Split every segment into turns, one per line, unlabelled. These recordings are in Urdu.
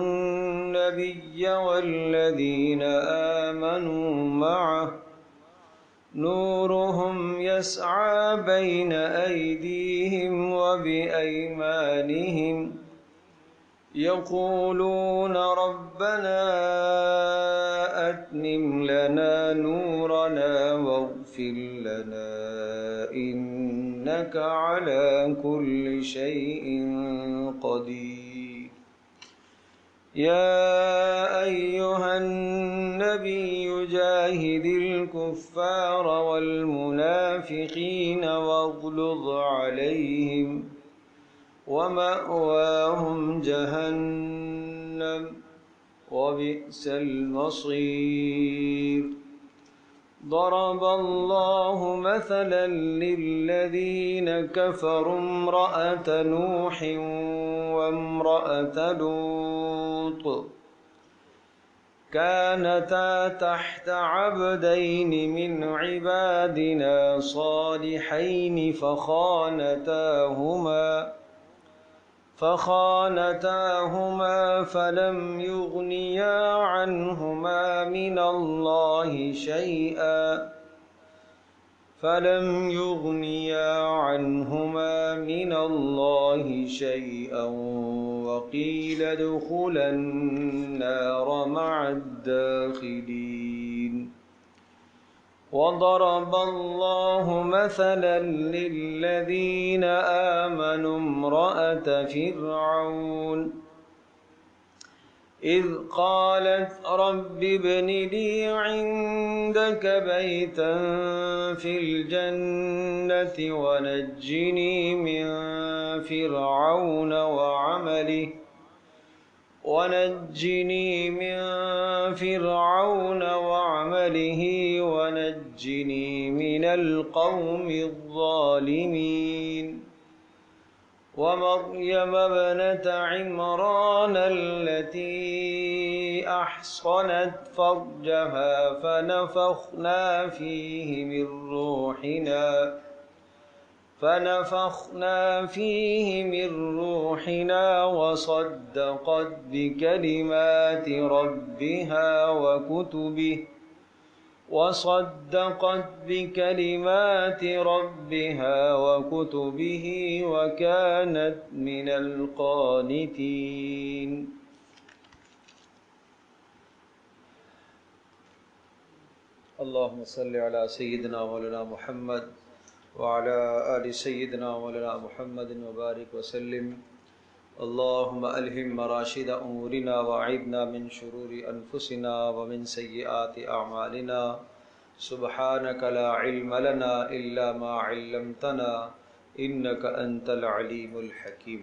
النبي والذين آمنوا معه نورهم يسعى بين أيديهم وبأيمانهم يقولون ربنا أتمم لنا نورنا واغفر لنا إنك على كل شيء قدير يا أيها النبي جاهد الكفار والمنافقين واغلظ عليهم ومأواهم جهنم وبئس المصير ضرب الله مثلا للذين كفروا امرأة نوح وامرأة لوط كانتا تحت عبدين من عبادنا صالحين فخانتاهما فلم يغنيا عنهما من الله شيئا وقيل ادخلا النار مع الداخلين وضرب الله مثلا للذين آمنوا امرأة فرعون إذ قالت رب ابن لي عندك بيتا في الجنة ونجني من فرعون وعمله ونجني من القوم الظالمين ومريم ابنة عمران التي أحصنت فرجها فنفخنا فيه من روحنا وصدقت بكلمات ربها وكتبه وكانت من القانتين اللهم صل على سيدنا مولانا محمد وعلى آل سيدنا مولانا محمد وبارك وسلم اللهم ألهم مراشد أمورنا وأعذنا من شرور أنفسنا ومن سيئات أعمالنا سبحانك لا علم لنا إلا ما علمتنا إنك أنت العليم الحكيم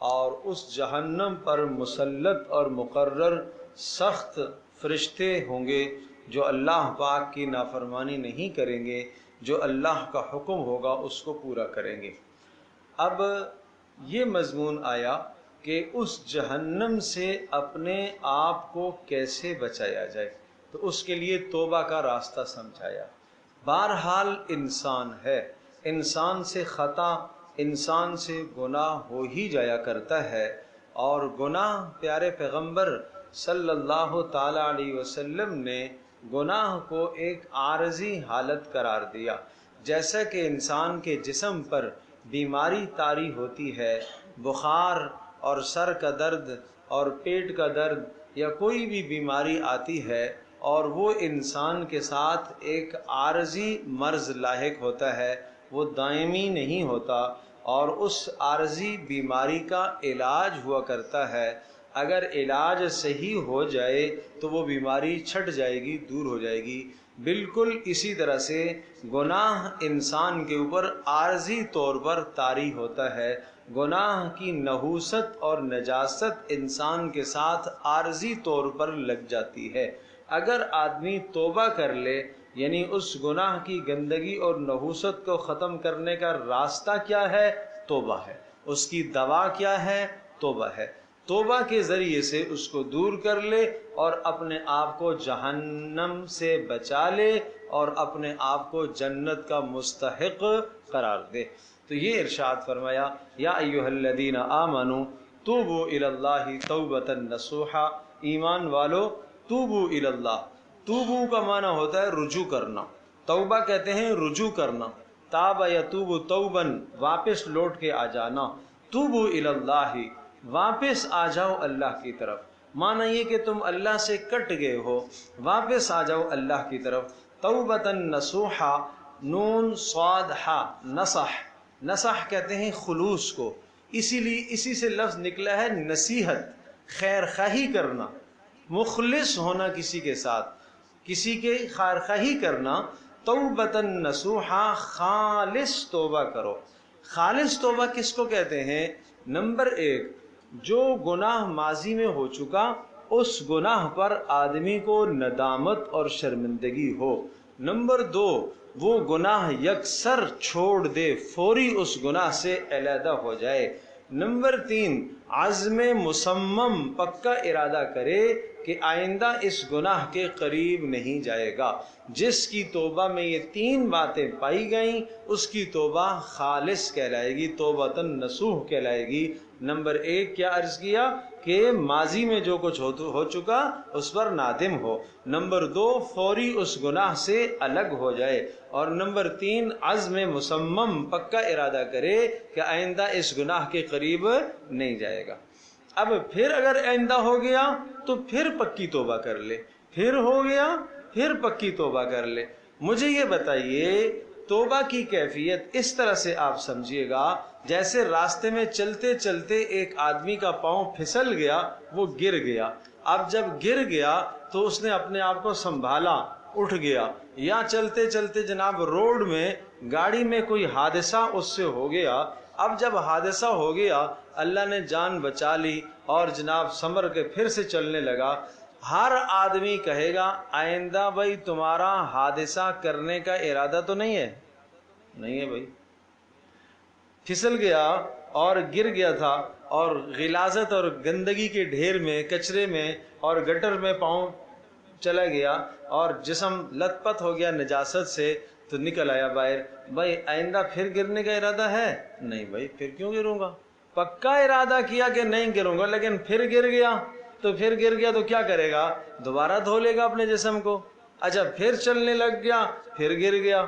اور اس جہنم پر مسلط اور مقرر سخت فرشتے ہوں گے جو اللہ پاک کی نافرمانی نہیں کریں گے، جو اللہ کا حکم ہوگا اس کو پورا کریں گے۔ اب یہ مضمون آیا کہ اس جہنم سے اپنے آپ کو کیسے بچایا جائے، تو اس کے لیے توبہ کا راستہ سمجھایا۔ بہرحال انسان ہے، انسان سے خطا، انسان سے گناہ ہو ہی جایا کرتا ہے، اور گناہ پیارے پیغمبر صلی اللہ تعالی علیہ وسلم نے گناہ کو ایک عارضی حالت قرار دیا۔ جیسا کہ انسان کے جسم پر بیماری طاری ہوتی ہے، بخار اور سر کا درد اور پیٹ کا درد یا کوئی بھی بیماری آتی ہے، اور وہ انسان کے ساتھ ایک عارضی مرض لاحق ہوتا ہے، وہ دائمی نہیں ہوتا، اور اس عارضی بیماری کا علاج ہوا کرتا ہے۔ اگر علاج صحیح ہو جائے تو وہ بیماری چھٹ جائے گی، دور ہو جائے گی۔ بالکل اسی طرح سے گناہ انسان کے اوپر عارضی طور پر طاری ہوتا ہے۔ گناہ کی نحوست اور نجاست انسان کے ساتھ عارضی طور پر لگ جاتی ہے۔ اگر آدمی توبہ کر لے، یعنی اس گناہ کی گندگی اور نحوست کو ختم کرنے کا راستہ کیا ہے؟ توبہ ہے۔ اس کی دوا کیا ہے؟ توبہ ہے۔ توبہ کے ذریعے سے اس کو دور کر لے اور اپنے آپ کو جہنم سے بچا لے اور اپنے آپ کو جنت کا مستحق قرار دے۔ تو یہ ارشاد فرمایا، یا ایھا الذین آمنوا توبوا الی اللہ توبۃ نصوحا، ایمان والو توبوا الی اللہ۔ توبو کا معنی ہوتا ہے رجوع کرنا، توبہ کہتے ہیں رجوع کرنا، تاب یتوب توباً، واپس لوٹ کے آ جانا۔ توبوا الی اللہ، واپس آ جاؤ اللہ کی طرف، معنی یہ کہ تم اللہ سے کٹ گئے ہو، واپس آ جاؤ اللہ کی طرف۔ توبۃ نصوحا، نون صاد ہا، نصح، نصح کہتے ہیں خلوص کو، اسی سے لفظ نکلا ہے نصیحت، خیر خواہی کرنا، مخلص ہونا کسی کے ساتھ، کسی کے خیر خواہی کرنا۔ توبۃ نصوحا، خالص توبہ کرو۔ خالص توبہ کس کو کہتے ہیں؟ نمبر 1، جو گناہ ماضی میں ہو چکا اس گناہ پر آدمی کو ندامت اور شرمندگی ہو۔ نمبر 2، وہ گناہ یکسر چھوڑ دے، فوری اس گناہ سے علیحدہ ہو جائے۔ نمبر 3، عزم مصمم، پکا ارادہ کرے کہ آئندہ اس گناہ کے قریب نہیں جائے گا۔ جس کی توبہ میں یہ 3 باتیں پائی گئیں اس کی توبہ خالص کہلائے گی، توبۃ نصوح کہلائے گی۔ نمبر 1 کیا عرض کیا کہ ماضی میں جو کچھ ہو چکا اس پر نادم ہو۔ نمبر 2، فوری اس گناہ سے الگ ہو جائے۔ اور نمبر 3، عزم مصمم، پکا ارادہ کرے کہ آئندہ اس گناہ کے قریب نہیں جائے گا۔ اب پھر اگر آئندہ ہو گیا تو پھر پکی توبہ کر لے، پھر ہو گیا پھر پکی توبہ کر لے۔ مجھے یہ بتائیے، توبہ کی کیفیت اس طرح سے آپ سمجھیے گا جیسے راستے میں چلتے چلتے ایک آدمی کا پاؤں پھسل گیا، وہ گر گیا۔ اب جب گر گیا تو اس نے اپنے آپ کو سنبھالا، اٹھ گیا۔ یا چلتے چلتے جناب روڈ میں گاڑی میں کوئی حادثہ اس سے ہو گیا، اب جب حادثہ ہو گیا اللہ نے جان بچا لی اور جناب سنبھل کے پھر سے چلنے لگا۔ ہر آدمی کہے گا آئندہ بھائی تمہارا حادثہ کرنے کا ارادہ تو نہیں ہے؟ نہیں ہے بھائی، پھسل گیا اور گر گیا تھا اور غلاظت اور گندگی کے ڈھیر میں، کچرے میں اور گٹر میں پاؤں چلا گیا اور جسم لت پت ہو گیا نجاست سے، تو نکل آیا باہر، بھائی آئندہ پھر گرنے کا ارادہ ہے؟ نہیں بھائی، پھر کیوں گروں گا؟ پکا ارادہ کیا کہ نہیں گروں گا، لیکن پھر گر گیا تو کیا کرے گا؟ دوبارہ دھو لے گا اپنے جسم کو۔ اچھا پھر چلنے لگ گیا، پھر گر گیا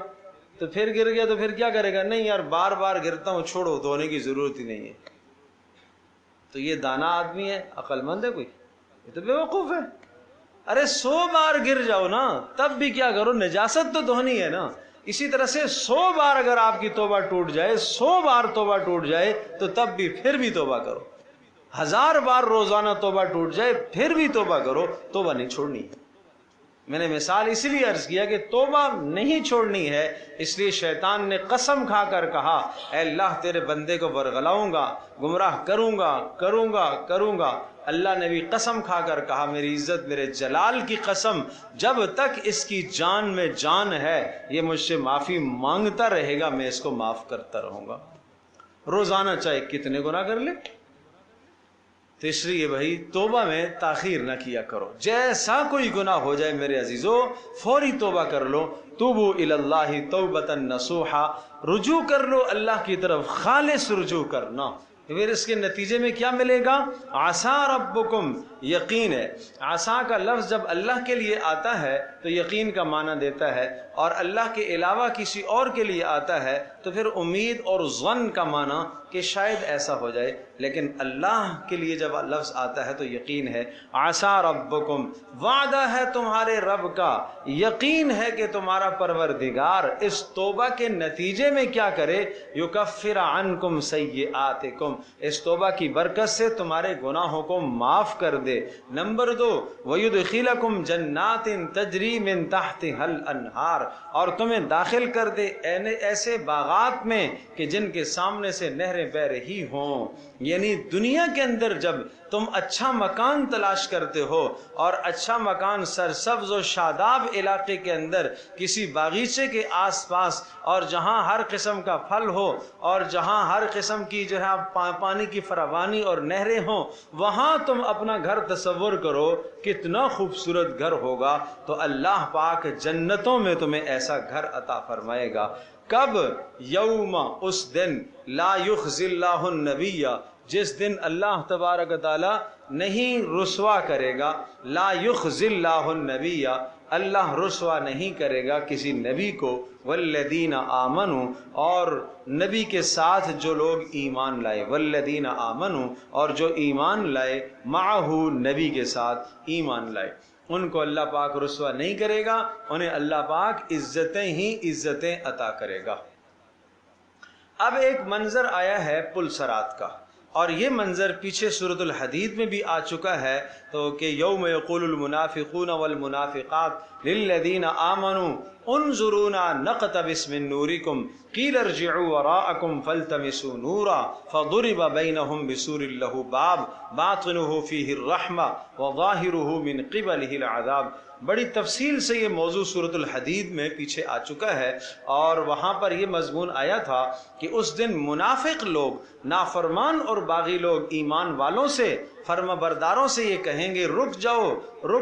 تو پھر کیا کرے گا؟ نہیں یار بار بار گرتا ہوں، چھوڑو، دھونے کی ضرورت ہی نہیں ہے۔ تو یہ دانا آدمی ہے؟ عقل مند ہے کوئی؟ یہ تو بے وقوف ہے۔ ارے 100 بار گر جاؤ نا تب بھی کیا کرو، نجاست تو دھونی ہے نا۔ اسی طرح سے 100 بار اگر آپ کی توبہ ٹوٹ جائے، 100 بار توبہ ٹوٹ جائے تو تب بھی پھر بھی توبہ کرو۔ 1000 بار روزانہ توبہ ٹوٹ جائے پھر بھی توبہ کرو، توبہ نہیں چھوڑنی ہے۔ میں نے مثال اسی لیے عرض کیا کہ توبہ نہیں چھوڑنی ہے، اس لیے شیطان نے قسم کھا کر کہا اے اللہ تیرے بندے کو ورغلاؤں گا، گمراہ کروں گا۔ اللہ نے بھی قسم کھا کر کہا میری عزت میرے جلال کی قسم، جب تک اس کی جان میں جان ہے یہ مجھ سے معافی مانگتا رہے گا، میں اس کو معاف کرتا رہوں گا، روزانہ چاہے کتنے گناہ کر لے۔ تو اس لیے بھائی توبہ میں تاخیر نہ کیا کرو، جیسا کوئی گناہ ہو جائے میرے عزیزو فوری توبہ کر لو۔ توبوا الی اللہ توبۃ نصوحا، رجوع کر لو اللہ کی طرف، خالص رجوع کرنا۔ پھر اس کے نتیجے میں کیا ملے گا؟ عسیٰ ربکم، یقین ہے۔ عسیٰ کا لفظ جب اللہ کے لیے آتا ہے تو یقین کا معنی دیتا ہے، اور اللہ کے علاوہ کسی اور کے لیے آتا ہے تو پھر امید اور ظن کا معنی کہ شاید ایسا ہو جائے، لیکن اللہ کے لیے جب لفظ آتا ہے تو یقین ہے۔ عسیٰ ربکم، وعدہ ہے تمہارے رب کا، یقین ہے کہ تمہارا پروردگار اس توبہ کے نتیجے میں کیا کرے؟ یکفر عنکم سیئاتکم، اس توبہ کی برکت سے تمہارے گناہوں کو معاف کر دے۔ نمبر 2، وَيُدْخِلَكُمْ جَنَّاتٍ تَجْرِي مِن تَحْتِهَا الْأَنْهَارُ، اور تمہیں داخل کر دے ایسے باغات میں کہ جن کے سامنے سے نہریں بہ رہی ہوں۔ یعنی دنیا کے اندر جب تم اچھا مکان تلاش کرتے ہو اور اچھا مکان سرسبز و شاداب علاقے کے اندر کسی باغیچے کے آس پاس، اور جہاں ہر قسم کا پھل ہو اور جہاں ہر قسم کی جو ہے پانی کی فراوانی اور نہریں ہوں، وہاں تم اپنا گھر تصور کرو کتنا خوبصورت گھر ہوگا۔ تو اللہ پاک جنتوں میں تمہیں ایسا گھر عطا فرمائے گا۔ کب؟ یوم، اس دن، لا یخزی اللہ النبی، جس دن اللہ تبارک تعالی نہیں رسوا کرے گا۔ لا یخزی اللہ النبی، اللہ رسوا نہیں کرے گا کسی نبی کو، والذین آمنوا، اور نبی کے ساتھ جو لوگ ایمان لائے، والذین آمنوا، اور جو ایمان لائے، معہ، نبی کے ساتھ ایمان لائے، ان کو اللہ پاک رسوا نہیں کرے گا، انہیں اللہ پاک عزتیں ہی عزتیں عطا کرے گا۔ اب ایک منظر آیا ہے پل صراط کا، اور یہ منظر پیچھے سورۃ الحدید میں بھی آ چکا ہے، تو کہ یوم یقول المنافقون والمنافقات للذین آمنوا انظرونا نقتبس من نورکم قیل ارجعوا وراءکم فالتمسوا نورا فضرب بینہم بسور لہ باب باطنہ فیہ الرحمہ وظاہرہ من قبلہ العذاب۔ بڑی تفصیل سے یہ موضوع سورۃ الحدید میں پیچھے آ چکا ہے، اور وہاں پر یہ مضمون آیا تھا کہ اس دن منافق لوگ، نافرمان اور باغی لوگ ایمان والوں سے، فرما برداروں سے یہ کہیں گے رک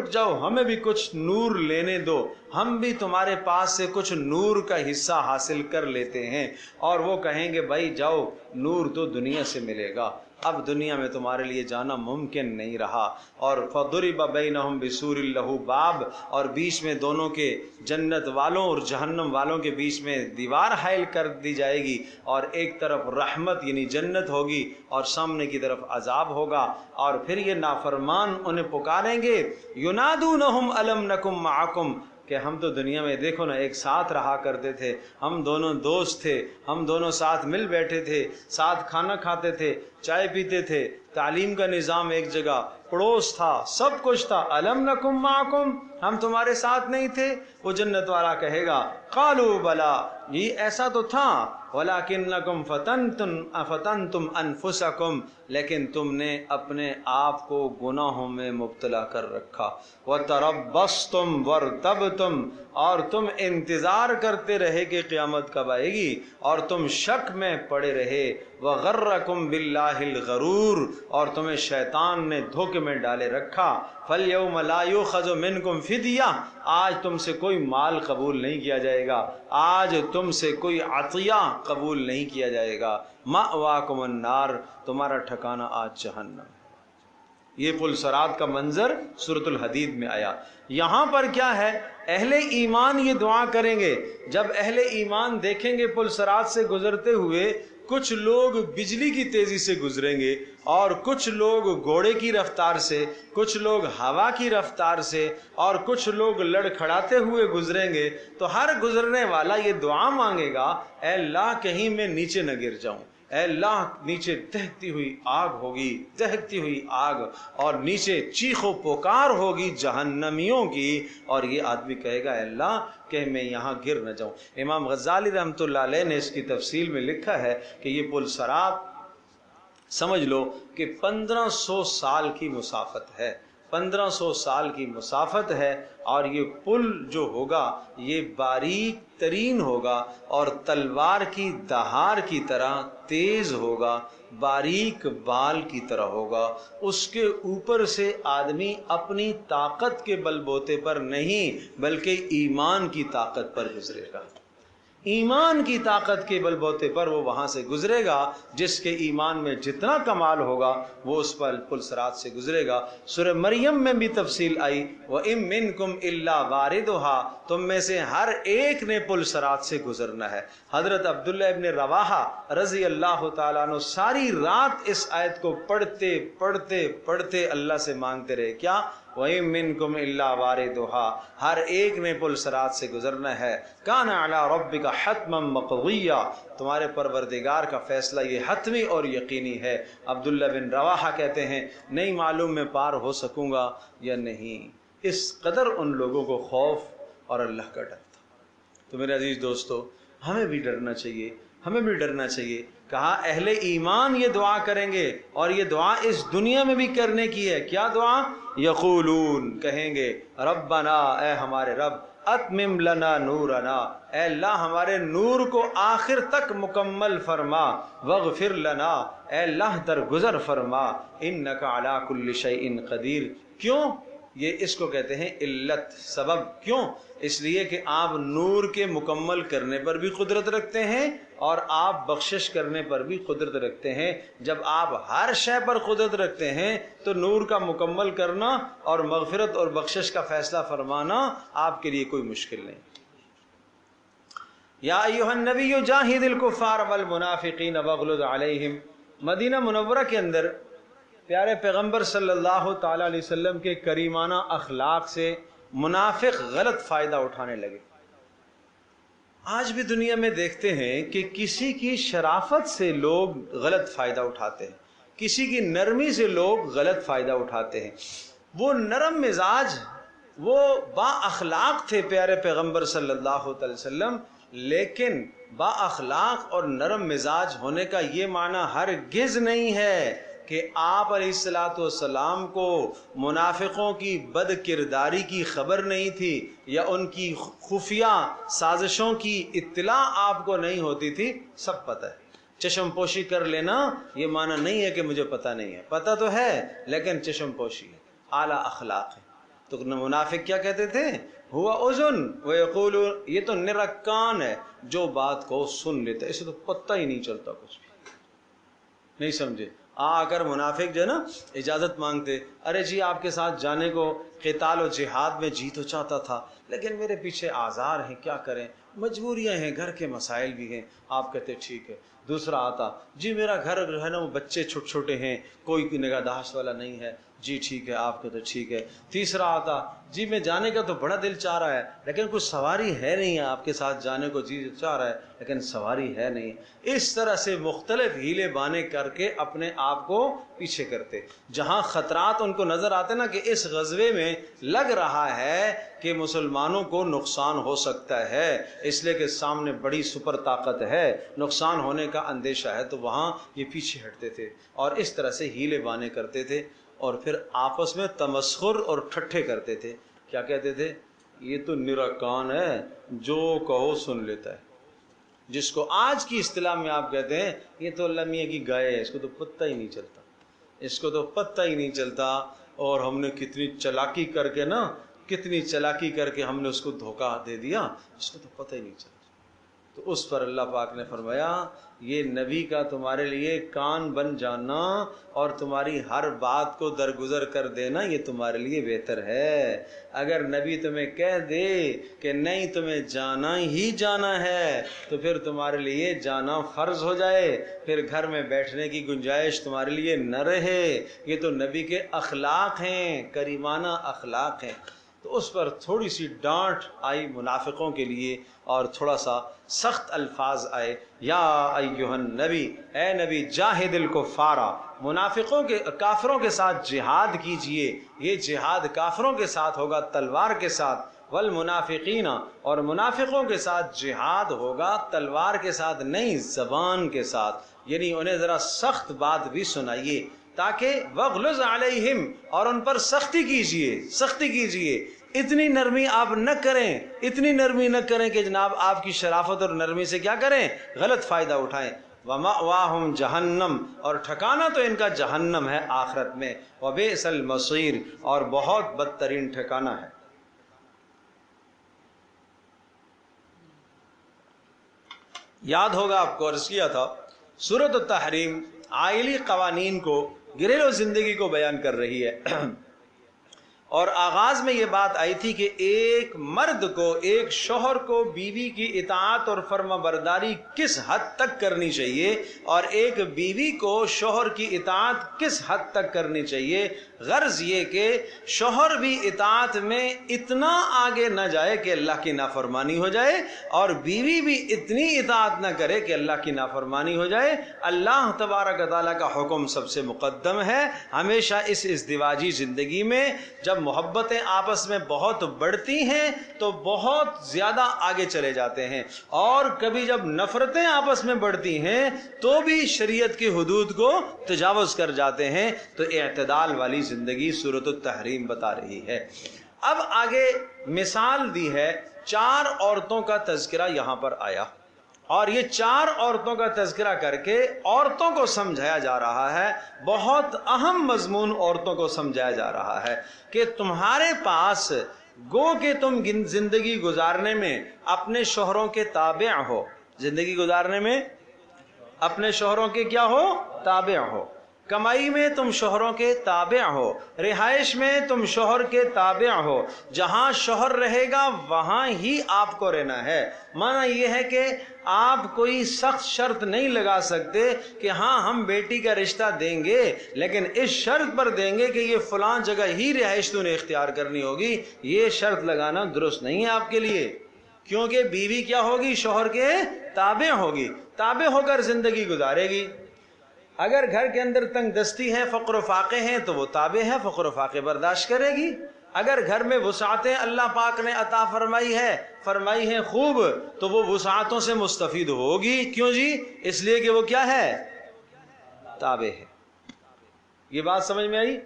جاؤ، ہمیں بھی کچھ نور لینے دو، ہم بھی تمہارے پاس سے کچھ نور کا حصہ حاصل کر لیتے ہیں۔ اور وہ کہیں گے بھائی جاؤ، نور تو دنیا سے ملے گا، اب دنیا میں تمہارے لیے جانا ممکن نہیں رہا۔ اور فضرب بینہم بسور لہ باب، اور بیچ میں دونوں کے، جنت والوں اور جہنم والوں کے بیچ میں دیوار حائل کر دی جائے گی، اور ایک طرف رحمت یعنی جنت ہوگی اور سامنے کی طرف عذاب ہوگا۔ اور پھر یہ نافرمان انہیں پکاریں گے ینادونہم الم نکم معکم، کہ ہم تو دنیا میں دیکھو نا ایک ساتھ رہا کرتے تھے، ہم دونوں دوست تھے، ہم دونوں ساتھ مل بیٹھے تھے، ساتھ کھانا کھاتے تھے، چائے پیتے تھے، تعلیم کا نظام ایک جگہ، پڑوس تھا، سب کچھ تھا، الم نکم معکم، ہم تمہارے ساتھ نہیں تھے؟ وہ جنت والا کہے گا قالوا بلا، یہ ایسا تو تھا، ولکنکم فتنتم انفسکم، لیکن تم نے اپنے آپ کو گناہوں میں مبتلا کر رکھا، وتربصتم وارتبتم، اور تم انتظار کرتے رہے کہ قیامت کب آئے گی، اور تم شک میں پڑے رہے، وغرکم باللہ الغرور، اور تمہیں شیطان نے دھوکے میں ڈالے رکھا۔ فالیوم لا یؤخذ منکم فدیہ، آج تم سے کوئی مال قبول نہیں کیا جائے گا، آج تم سے کوئی عطیہ قبول نہیں کیا جائے گا، مأواکم النار، تمہارا ٹھکانہ آج جہنم۔ یہ پل صراط کا منظر سورۃ الحدید میں آیا۔ یہاں پر کیا ہے؟ اہل ایمان یہ دعا کریں گے، جب اہل ایمان دیکھیں گے پل صراط سے گزرتے ہوئے کچھ لوگ بجلی کی تیزی سے گزریں گے، اور کچھ لوگ گھوڑے کی رفتار سے، کچھ لوگ ہوا کی رفتار سے، اور کچھ لوگ لڑکھڑاتے ہوئے گزریں گے، تو ہر گزرنے والا یہ دعا مانگے گا اے اللہ کہیں میں نیچے نہ گر جاؤں، اے اللہ نیچے دہکتی ہوئی آگ ہوگی، دہکتی ہوئی آگ، اور نیچے چیخ و پکار ہوگی جہنمیوں کی، اور یہ آدمی کہے گا اے اللہ کہ میں یہاں گر نہ جاؤں۔ امام غزالی رحمۃ اللہ علیہ نے اس کی تفصیل میں لکھا ہے کہ یہ پل صراط سمجھ لو کہ 1500 سال کی مسافت ہے، 1500 سال کی مسافت ہے، اور یہ پل جو ہوگا یہ باریک ترین ہوگا اور تلوار کی دہار کی طرح تیز ہوگا، باریک بال کی طرح ہوگا۔ اس کے اوپر سے آدمی اپنی طاقت کے بل بوتے پر نہیں بلکہ ایمان کی طاقت پر گزرے گا، ایمان کی طاقت کے بل بوتے پر وہ وہاں سے گزرے گا۔ جس کے ایمان میں جتنا کمال ہوگا وہ اس پر پل صراط سے گزرے گا۔ سورہ مریم میں بھی تفصیل آئی، وَإِن مِّنكُمْ إِلَّا وَارِدُهَا، تم میں سے ہر ایک نے پل صراط سے گزرنا ہے۔ حضرت عبداللہ ابن رواحہ رضی اللہ تعالیٰ عنہ ساری رات اس آیت کو پڑھتے پڑھتے پڑھتے اللہ سے مانگتے رہے، کیا؟ وَإِن مِّنكُمْ إِلَّا وَارِدُهَا، ہر ایک نے پل صراط سے گزرنا ہے۔ كَانَ عَلَىٰ رَبِّكَ حَتْمًا مَّقْضِيًّا، تمہارے پروردگار کا فیصلہ یہ حتمی اور یقینی ہے۔ عبداللہ بن رواحہ کہتے ہیں نہیں معلوم میں پار ہو سکوں گا یا نہیں، اس قدر ان لوگوں کو خوف اور اللہ کا ڈر تھا۔ تو میرے عزیز دوستو، ہمیں بھی ڈرنا چاہیے، ہمیں بھی ڈرنا چاہیے۔ کہا اہل ایمان یہ دعا کریں گے، اور یہ دعا اس دنیا میں بھی کرنے کی ہے۔ کیا دعا؟ یقولون، کہیں گے ربنا، اے ہمارے رب، اتمم لنا نورنا، اے اللہ ہمارے نور کو آخر تک مکمل فرما، واغفر لنا، اے اللہ درگزر فرما، انک علی کل شیء قدیر۔ کیوں؟ یہ اس کو کہتے ہیں علت، سبب۔ کیوں؟ اس لیے کہ آپ نور کے مکمل کرنے پر بھی قدرت رکھتے ہیں اور آپ بخشش کرنے پر بھی قدرت رکھتے ہیں۔ جب آپ ہر شے پر قدرت رکھتے ہیں تو نور کا مکمل کرنا اور مغفرت اور بخشش کا فیصلہ فرمانا آپ کے لیے کوئی مشکل نہیں۔ یا ایھا النبی جاہد الکفار والمنافقین واغلظ علیہم، مدینہ منورہ کے اندر پیارے پیغمبر صلی اللہ تعالی علیہ وسلم کے کریمانہ اخلاق سے منافق غلط فائدہ اٹھانے لگے۔ آج بھی دنیا میں دیکھتے ہیں کہ کسی کی شرافت سے لوگ غلط فائدہ اٹھاتے ہیں، کسی کی نرمی سے لوگ غلط فائدہ اٹھاتے ہیں۔ وہ نرم مزاج، وہ با اخلاق تھے پیارے پیغمبر صلی اللہ علیہ وسلم، لیکن با اخلاق اور نرم مزاج ہونے کا یہ معنی ہرگز نہیں ہے کہ آپ علیہ الصلوۃ والسلام کو منافقوں کی بد کرداری کی خبر نہیں تھی یا ان کی خفیہ سازشوں کی اطلاع آپ کو نہیں ہوتی تھی، سب پتہ ہے۔ چشم پوشی کر لینا یہ معنی نہیں ہے کہ مجھے پتہ نہیں ہے، پتہ تو ہے لیکن چشم پوشی ہے، اعلیٰ اخلاق ہے۔ تو منافق کیا کہتے تھے؟ ہوا اذن ویقول، یہ تو نرکان ہے، جو بات کو سن لیتا ہے، اسے تو پتہ ہی نہیں چلتا کچھ بھی، نہیں سمجھے؟ آ کر منافق جو ہے نا اجازت مانگتے، ارے جی آپ کے ساتھ جانے کو قتال و جہاد میں جی تو چاہتا تھا لیکن میرے پیچھے آزار ہیں، کیا کریں، مجبوریاں ہیں، گھر کے مسائل بھی ہیں۔ آپ کہتے ٹھیک ہے۔ دوسرا آتا، جی میرا گھر جو ہے نا وہ بچے چھوٹے چھوٹے ہیں، کوئی نگہداشت والا نہیں ہے، جی ٹھیک ہے، آپ کہتے ٹھیک ہے۔ تیسرا آتا، جی میں جانے کا تو بڑا دل چاہ رہا ہے لیکن کچھ سواری ہے نہیں، آپ کے ساتھ جانے کو جی چاہ رہا ہے لیکن سواری ہے نہیں۔ اس طرح سے مختلف ہیلے بانے کر کے اپنے آپ کو پیچھے کرتے۔ جہاں خطرات ان کو نظر آتے نا کہ اس غزوے میں لگ رہا ہے کہ مسلمانوں کو نقصان ہو سکتا ہے، اس لیے کہ سامنے بڑی سپر طاقت ہے، نقصان ہونے کا اندیشہ ہے، تو وہاں یہ پیچھے ہٹتے تھے اور اس طرح سے ہیلے بانے کرتے تھے، اور پھر آپس میں تمسخر اور ٹھٹھے کرتے تھے۔ کیا کہتے تھے؟ یہ تو نرکان ہے، جو کہو سن لیتا ہے، جس کو آج کی اصطلاح میں آپ کہتے ہیں یہ تو اللہ میاں کی گائے ہے، اس کو تو پتہ ہی نہیں چلتا، اس کو تو پتہ ہی نہیں چلتا، اور ہم نے کتنی چلاکی کر کے نا، کتنی چلاکی کر کے ہم نے اس کو دھوکہ دے دیا، اس کو تو پتہ ہی نہیں چلتا۔ تو اس پر اللہ پاک نے فرمایا یہ نبی کا تمہارے لیے کان بن جانا اور تمہاری ہر بات کو درگزر کر دینا یہ تمہارے لیے بہتر ہے۔ اگر نبی تمہیں کہہ دے کہ نہیں تمہیں جانا ہی جانا ہے تو پھر تمہارے لیے جانا فرض ہو جائے، پھر گھر میں بیٹھنے کی گنجائش تمہارے لیے نہ رہے۔ یہ تو نبی کے اخلاق ہیں، کریمانہ اخلاق ہیں۔ تو اس پر تھوڑی سی ڈانٹ آئی منافقوں کے لیے اور تھوڑا سا سخت الفاظ آئے، یا ایھا النبی، اے نبی، جاہد الکفار، منافقوں کے کافروں کے ساتھ جہاد کیجئے۔ یہ جہاد کافروں کے ساتھ ہوگا تلوار کے ساتھ، والمنافقین، اور منافقوں کے ساتھ جہاد ہوگا تلوار کے ساتھ نہیں، زبان کے ساتھ، یعنی انہیں ذرا سخت بات بھی سنائیے تاکہ وغلظ علیہم، اور ان پر سختی کیجئے۔ اتنی نرمی آپ نہ کریں، اتنی نرمی نہ کریں کہ جناب آپ کی شرافت اور نرمی سے کیا کریں، غلط فائدہ اٹھائیں۔ وَمَأْوَاهُمْ جہنم، اور ٹھکانہ تو ان کا جہنم ہے آخرت میں، وَبِئْسَ الْمَصِيرُ، اور بہت بدترین ٹھکانہ ہے۔ یاد ہوگا آپ کو عرض کیا تھا سورۃ التحریم عائلی قوانین کو، گھریلو زندگی کو بیان کر رہی ہے، اور آغاز میں یہ بات آئی تھی کہ ایک مرد کو، ایک شوہر کو بیوی کی اطاعت اور فرما برداری کس حد تک کرنی چاہیے، اور ایک بیوی کو شوہر کی اطاعت کس حد تک کرنی چاہیے۔ غرض یہ کہ شوہر بھی اطاعت میں اتنا آگے نہ جائے کہ اللہ کی نافرمانی ہو جائے، اور بیوی بھی اتنی اطاعت نہ کرے کہ اللہ کی نافرمانی ہو جائے۔ اللہ تبارک و تعالیٰ کا حکم سب سے مقدم ہے۔ ہمیشہ اس ازدواجی زندگی میں جب محبتیں آپس میں بہت بڑھتی ہیں تو بہت زیادہ آگے چلے جاتے ہیں، اور کبھی جب نفرتیں آپس میں بڑھتی ہیں تو بھی شریعت کی حدود کو تجاوز کر جاتے ہیں۔ تو اعتدال والی زندگی سورۃ التحریم بتا رہی ہے۔ اب آگے مثال دی ہے، 4 عورتوں کا تذکرہ یہاں پر آیا، اور یہ 4 عورتوں کا تذکرہ کر کے عورتوں کو سمجھایا جا رہا ہے، بہت اہم مضمون عورتوں کو سمجھایا جا رہا ہے کہ تمہارے پاس گو کہ تم زندگی گزارنے میں اپنے شوہروں کے تابع ہو، زندگی گزارنے میں اپنے شوہروں کے کیا ہو، تابع ہو، کمائی میں تم شوہروں کے تابع ہو، رہائش میں تم شوہر کے تابع ہو، جہاں شوہر رہے گا وہاں ہی آپ کو رہنا ہے۔ معنی یہ ہے کہ آپ کوئی سخت شرط نہیں لگا سکتے کہ ہاں ہم بیٹی کا رشتہ دیں گے، لیکن اس شرط پر دیں گے کہ یہ فلاں جگہ ہی رہائش تو نے اختیار کرنی ہوگی۔ یہ شرط لگانا درست نہیں ہے آپ کے لیے، کیونکہ بیوی کیا ہوگی، شوہر کے تابع ہوگی، تابع ہو کر زندگی گزارے گی۔ اگر گھر کے اندر تنگ دستی ہے، فقر و فاقے ہیں، تو وہ تابع ہے، فقر و فاقے برداشت کرے گی۔ اگر گھر میں وسعتیں اللہ پاک نے عطا فرمائی ہیں خوب، تو وہ وسعتوں سے مستفید ہوگی۔ کیوں جی؟ اس لیے کہ وہ کیا ہے، تابع ہے۔ یہ بات سمجھ میں آئی؟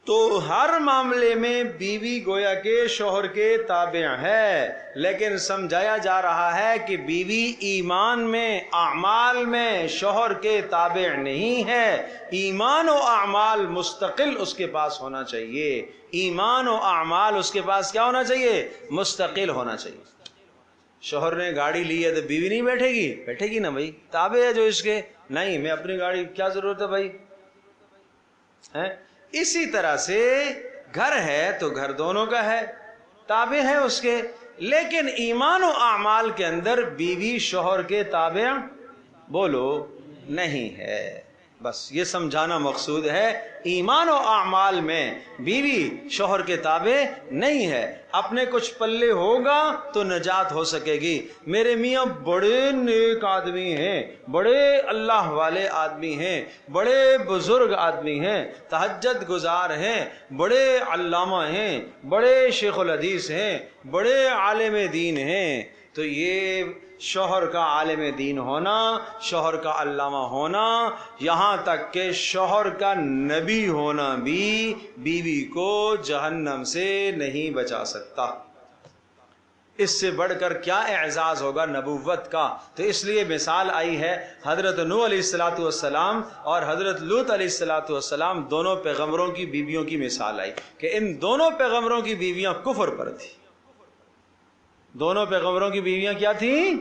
تو ہر معاملے میں بیوی گویا کہ شوہر کے تابع ہے، لیکن سمجھایا جا رہا ہے کہ بیوی ایمان میں، اعمال میں شوہر کے تابع نہیں ہے۔ ایمان و اعمال مستقل اس کے پاس ہونا چاہیے، ایمان و اعمال اس کے پاس کیا ہونا چاہیے، مستقل ہونا چاہیے۔ شوہر نے گاڑی لی ہے تو بیوی نہیں بیٹھے گی نا بھائی، تابع ہے جو اس کے، نہیں میں اپنی گاڑی کیا ضرورت ہے بھائی، ہیں؟ اسی طرح سے گھر ہے تو گھر دونوں کا ہے، تابع ہے اس کے، لیکن ایمان و اعمال کے اندر بیوی شوہر کے تابع بولو نہیں ہے۔ بس یہ سمجھانا مقصود ہے، ایمان و اعمال میں بیوی شوہر کے تابع نہیں ہے۔ اپنے کچھ پلے ہوگا تو نجات ہو سکے گی۔ میرے میاں بڑے نیک آدمی ہیں، بڑے اللہ والے آدمی ہیں، بڑے بزرگ آدمی ہیں، تہجد گزار ہیں، بڑے علامہ ہیں، بڑے شیخ الحدیث ہیں، بڑے عالم دین ہیں، تو یہ شوہر کا عالم دین ہونا، شوہر کا علامہ ہونا، یہاں تک کہ شوہر کا نبی ہونا بھی بیوی کو جہنم سے نہیں بچا سکتا۔ اس سے بڑھ کر کیا اعزاز ہوگا نبوت کا؟ تو اس لیے مثال آئی ہے، حضرت نوح علیہ السلام اور حضرت لوط علیہ السلام دونوں پیغمبروں کی بیویوں کی مثال آئی کہ ان دونوں پیغمبروں کی بیویاں کفر پر تھیں۔ دونوں پیغمبروں کی بیویاں کیا تھیں؟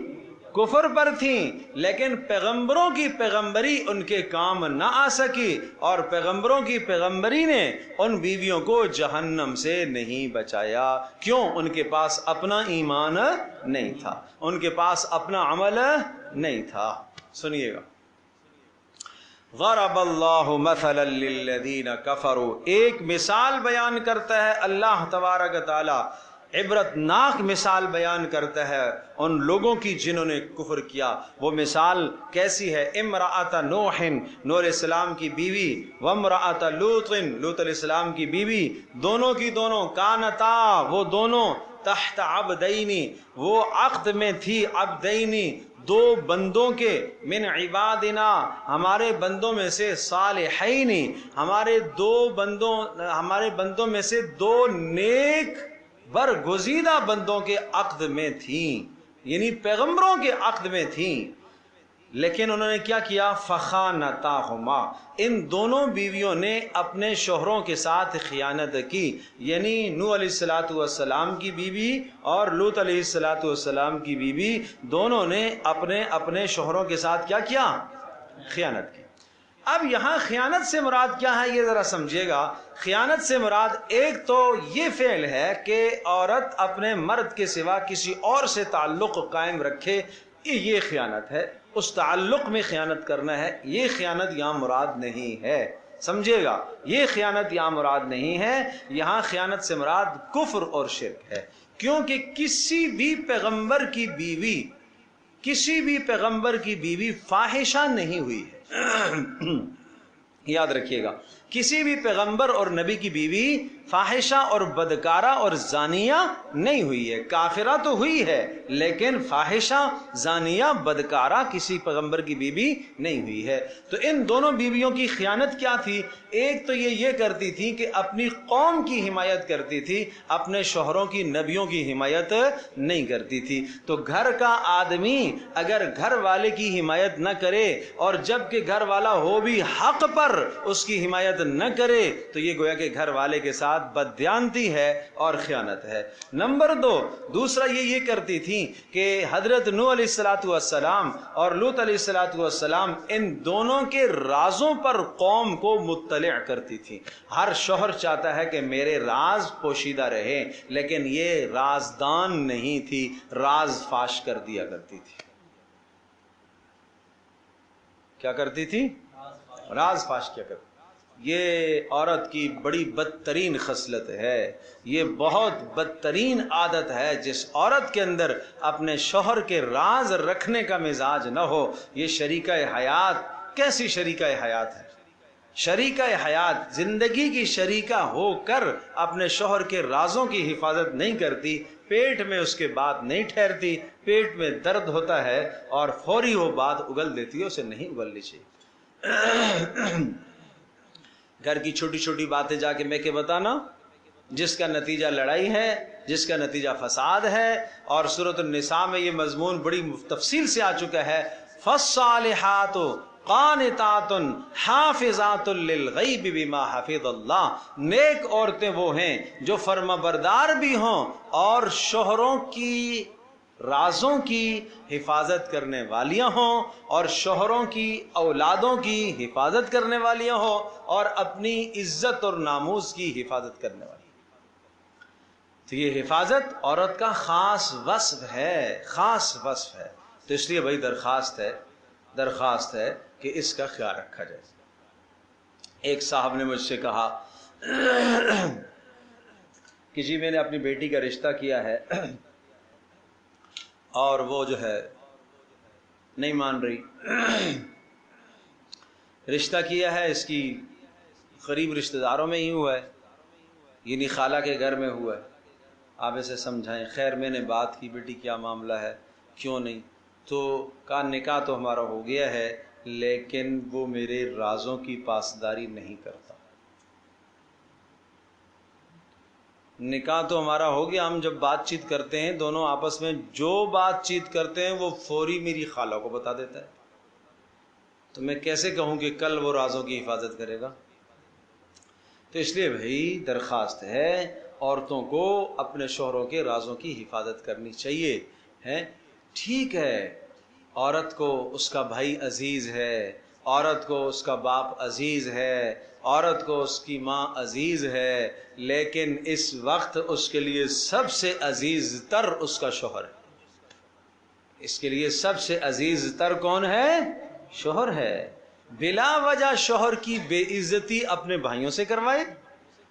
کفر پر تھیں، لیکن پیغمبروں کی پیغمبری ان کے کام نہ آ سکی، اور پیغمبروں کی پیغمبری نے ان بیویوں کو جہنم سے نہیں بچایا۔ کیوں؟ ان کے پاس اپنا ایمان نہیں تھا، ان کے پاس اپنا عمل نہیں تھا۔ سنیے گا، ضرب اللہ مثلا للذین کفروا، ایک مثال بیان کرتا ہے اللہ تبارک تعالی، عبرت ناک مثال بیان کرتا ہے ان لوگوں کی جنہوں نے کفر کیا۔ وہ مثال کیسی ہے؟ امرأۃ نوح، نوح علیہ السلام کی بیوی، وامرأۃ لوط، لوط علیہ السلام کی بیوی، دونوں کی دونوں کانتا، وہ دونوں تحت عبدینی، وہ عقد میں تھی، عبدینی، دو بندوں کے، من عبادنا، ہمارے بندوں میں سے، صالحین، ہمارے بندوں میں سے دو نیک برگزیدہ بندوں کے عقد میں تھیں، یعنی پیغمبروں کے عقد میں تھیں، لیکن انہوں نے کیا کیا؟ فخانتاہما، ان دونوں بیویوں نے اپنے شوہروں کے ساتھ خیانت کی، یعنی نوح علیہ السلام کی بیوی اور لوط علیہ السلام کی بیوی، دونوں نے اپنے شوہروں کے ساتھ کیا کیا؟ خیانت کی۔ اب یہاں خیانت سے مراد کیا ہے یہ ذرا سمجھیے گا۔ خیانت سے مراد ایک تو یہ فعل ہے کہ عورت اپنے مرد کے سوا کسی اور سے تعلق قائم رکھے، یہ خیانت ہے، اس تعلق میں خیانت کرنا ہے، یہ خیانت یہاں مراد نہیں ہے، سمجھے گا، یہ خیانت یہاں مراد نہیں ہے۔ یہاں خیانت سے مراد کفر اور شرک ہے، کیونکہ کسی بھی پیغمبر کی بیوی فاحشہ نہیں ہوئی ہے یاد رکھیے گا، کسی بھی پیغمبر اور نبی کی بیوی فاحشہ اور بدکارہ اور زانیہ نہیں ہوئی ہے، کافرہ تو ہوئی ہے لیکن فاحشہ، زانیہ، بدکارہ کسی پیغمبر کی بیوی نہیں ہوئی ہے۔ تو ان دونوں بیویوں کی خیانت کیا تھی؟ ایک تو یہ کرتی تھی کہ اپنی قوم کی حمایت کرتی تھی، اپنے شوہروں کی، نبیوں کی حمایت نہیں کرتی تھی۔ تو گھر کا آدمی اگر گھر والے کی حمایت نہ کرے اور جب کہ گھر والا ہو بھی حق پر اس کی حمایت نہ کرے تو یہ گویا کہ گھر والے کے ساتھ بددیانتی ہے اور خیانت ہے۔ نمبر دوسرا یہ کرتی تھی کہ حضرت نوح علیہ السلام اور لوط علیہ السلام ان دونوں کے رازوں پر قوم کو مطلع کرتی تھی۔ ہر شوہر چاہتا ہے کہ میرے راز پوشیدہ رہے، لیکن یہ رازدان نہیں تھی، راز فاش کر دیا کرتی تھی۔ کیا کرتی تھی؟ راز فاش کیا کرتی۔ یہ عورت کی بڑی بدترین خصلت ہے، یہ بہت بدترین عادت ہے۔ جس عورت کے اندر اپنے شوہر کے راز رکھنے کا مزاج نہ ہو، یہ شریکہ حیات کیسی شریکہ حیات ہے؟ شریکہ حیات زندگی کی شریکہ ہو کر اپنے شوہر کے رازوں کی حفاظت نہیں کرتی، پیٹ میں اس کے بات نہیں ٹھہرتی، پیٹ میں درد ہوتا ہے اور فوری وہ بات اگل دیتی ہے، اسے نہیں اگلنی چاہیے۔ گھر کی چھوٹی چھوٹی باتیں جا کے میں کہ بتانا، جس کا نتیجہ لڑائی ہے، جس کا نتیجہ فساد ہے۔ اور سورۃ النساء میں یہ مضمون بڑی تفصیل سے آ چکا ہے، فالصالحات قانتات حافظات للغیب بما حفظ اللہ، نیک عورتیں وہ ہیں جو فرما بردار بھی ہوں اور شوہروں کی رازوں کی حفاظت کرنے والیاں ہوں، اور شوہروں کی اولادوں کی حفاظت کرنے والیاں ہوں، اور اپنی عزت اور ناموس کی حفاظت کرنے والی۔ تو یہ حفاظت عورت کا خاص وصف ہے، خاص وصف ہے۔ تو اس لیے بھائی درخواست ہے کہ اس کا خیال رکھا جائے۔ ایک صاحب نے مجھ سے کہا کہ جی میں نے اپنی بیٹی کا رشتہ کیا ہے اور وہ جو ہے نہیں مان رہی۔ رشتہ کیا ہے اس کی قریب رشتہ داروں میں ہی ہوا ہے، یعنی خالہ کے گھر میں ہوا ہے، آپ اسے سمجھائیں۔ خیر میں نے بات کی، بیٹی کیا معاملہ ہے، کیوں نہیں؟ تو کہا نکاح تو ہمارا ہو گیا ہے لیکن وہ میرے رازوں کی پاسداری نہیں کرتا۔ نکاح تو ہمارا ہو گیا، ہم جب بات چیت کرتے ہیں دونوں آپس میں، جو بات چیت کرتے ہیں وہ فوری میری خالہ کو بتا دیتا ہے، تو میں کیسے کہوں کہ کل وہ رازوں کی حفاظت کرے گا؟ تو اس لیے بھائی درخواست ہے عورتوں کو اپنے شوہروں کے رازوں کی حفاظت کرنی چاہیے، ہے ٹھیک ہے۔ عورت کو اس کا بھائی عزیز ہے، عورت کو اس کا باپ عزیز ہے، عورت کو اس کی ماں عزیز ہے، لیکن اس وقت اس کے لیے سب سے عزیز تر اس کا شوہر ہے۔ اس کے لیے سب سے عزیز تر کون ہے؟ شوہر ہے۔ بلا وجہ شوہر کی بے عزتی اپنے بھائیوں سے کروائے،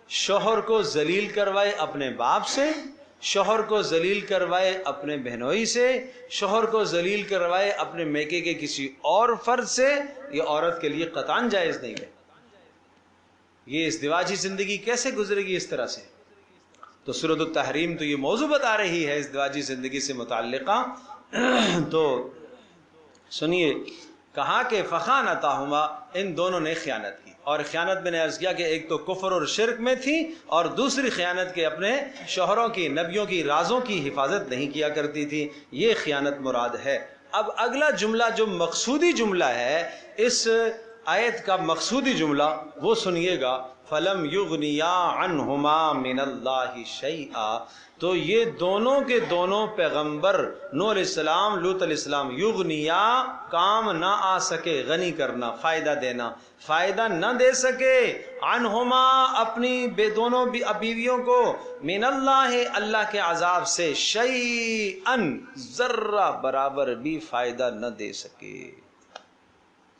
شوہر کو ذلیل کروائے اپنے باپ سے، شوہر کو ذلیل کروائے اپنے بہنوئی سے، شوہر کو ذلیل کروائے اپنے میکے کے کسی اور فرد سے، یہ عورت کے لیے قطعاً جائز نہیں ہے۔ یہ ازدواجی زندگی کیسے گزرے گی اس طرح سے؟ تو سورۃ التحریم تو یہ موضوع بتا رہی ہے ازدواجی زندگی سے متعلقہ۔ تو سنیے، کہا کہ فخانتاہما، ان دونوں نے خیانت کی، اور خیانت میں نے عرض کیا کہ ایک تو کفر اور شرک میں تھی، اور دوسری خیانت کے اپنے شوہروں کی، نبیوں کی رازوں کی حفاظت نہیں کیا کرتی تھی، یہ خیانت مراد ہے۔ اب اگلا جملہ جو مقصودی جملہ ہے اس آیت کا، مقصودی جملہ وہ سنیے گا، فَلَمْ يُغْنِيَا عَنْهُمَا مِنَ اللَّهِ شَيْئًا، تو یہ دونوں کے دونوں پیغمبر نوح علیہ السلام، لوط علیہ السلام، یغنیا کام نہ آ سکے، غنی کرنا، فائدہ دینا، فائدہ نہ دے سکے، عنہما اپنی دونوں بیویوں کو، من اللہ اللہ کے عذاب سے، شیئن ذرہ برابر بھی فائدہ نہ دے سکے،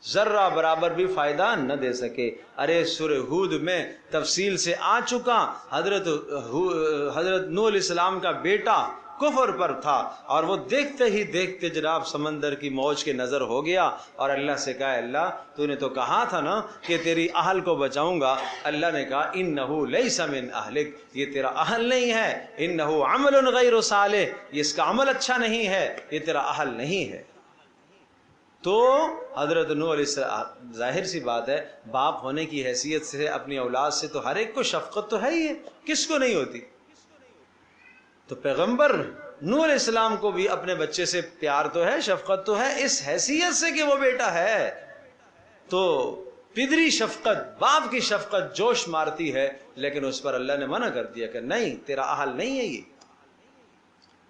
ذرہ برابر بھی فائدہ نہ دے سکے۔ ارے سورہ ہود میں تفصیل سے آ چکا، حضرت نوح علیہ السلام کا بیٹا کفر پر تھا، اور وہ دیکھتے ہی دیکھتے جناب سمندر کی موج کے نظر ہو گیا، اور اللہ سے کہا اللہ تو نے تو کہا تھا نا کہ تیری اہل کو بچاؤں گا۔ اللہ نے کہا انہو لیس من اہلک، یہ تیرا اہل نہیں ہے، انہو عمل غیر صالح، یہ اس کا عمل اچھا نہیں ہے، یہ تیرا اہل نہیں ہے۔ تو حضرت نوح علیہ السلام، ظاہر سی بات ہے باپ ہونے کی حیثیت سے اپنی اولاد سے تو ہر ایک کو شفقت تو ہے ہی ہے، کس کو نہیں ہوتی؟ تو پیغمبر نوح علیہ السلام کو بھی اپنے بچے سے پیار تو ہے، شفقت تو ہے، اس حیثیت سے کہ وہ بیٹا ہے تو پدری شفقت، باپ کی شفقت جوش مارتی ہے، لیکن اس پر اللہ نے منع کر دیا کہ نہیں، تیرا اہل نہیں ہے یہ۔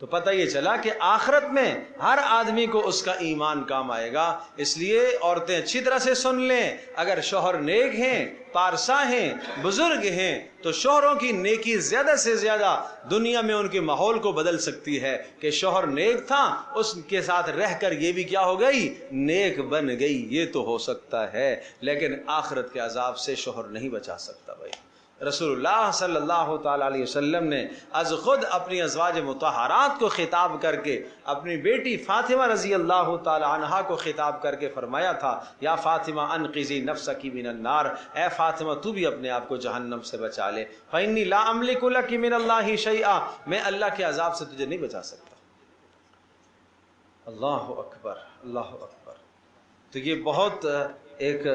تو پتہ یہ چلا کہ آخرت میں ہر آدمی کو اس کا ایمان کام آئے گا۔ اس لیے عورتیں اچھی طرح سے سن لیں، اگر شوہر نیک ہیں، پارسا ہیں، بزرگ ہیں، تو شوہروں کی نیکی زیادہ سے زیادہ دنیا میں ان کے ماحول کو بدل سکتی ہے، کہ شوہر نیک تھا، اس کے ساتھ رہ کر یہ بھی کیا ہو گئی، نیک بن گئی، یہ تو ہو سکتا ہے، لیکن آخرت کے عذاب سے شوہر نہیں بچا سکتا بھائی۔ رسول اللہ صلی اللہ تعالی علیہ وسلم نے از خود اپنی ازواج مطہرات کو خطاب کر کے، اپنی بیٹی فاطمہ رضی اللہ تعالی عنہا کو خطاب کر کے فرمایا تھا، یا فاطمہ انقذی نفسک من النار، اے فاطمہ تو بھی اپنے آپ کو جہنم سے بچا لے، فإنی لا املک لک من اللہ شیئا، میں اللہ کے عذاب سے تجھے نہیں بچا سکتا۔ اللہ اکبر، اللہ اکبر۔ تو یہ بہت ایک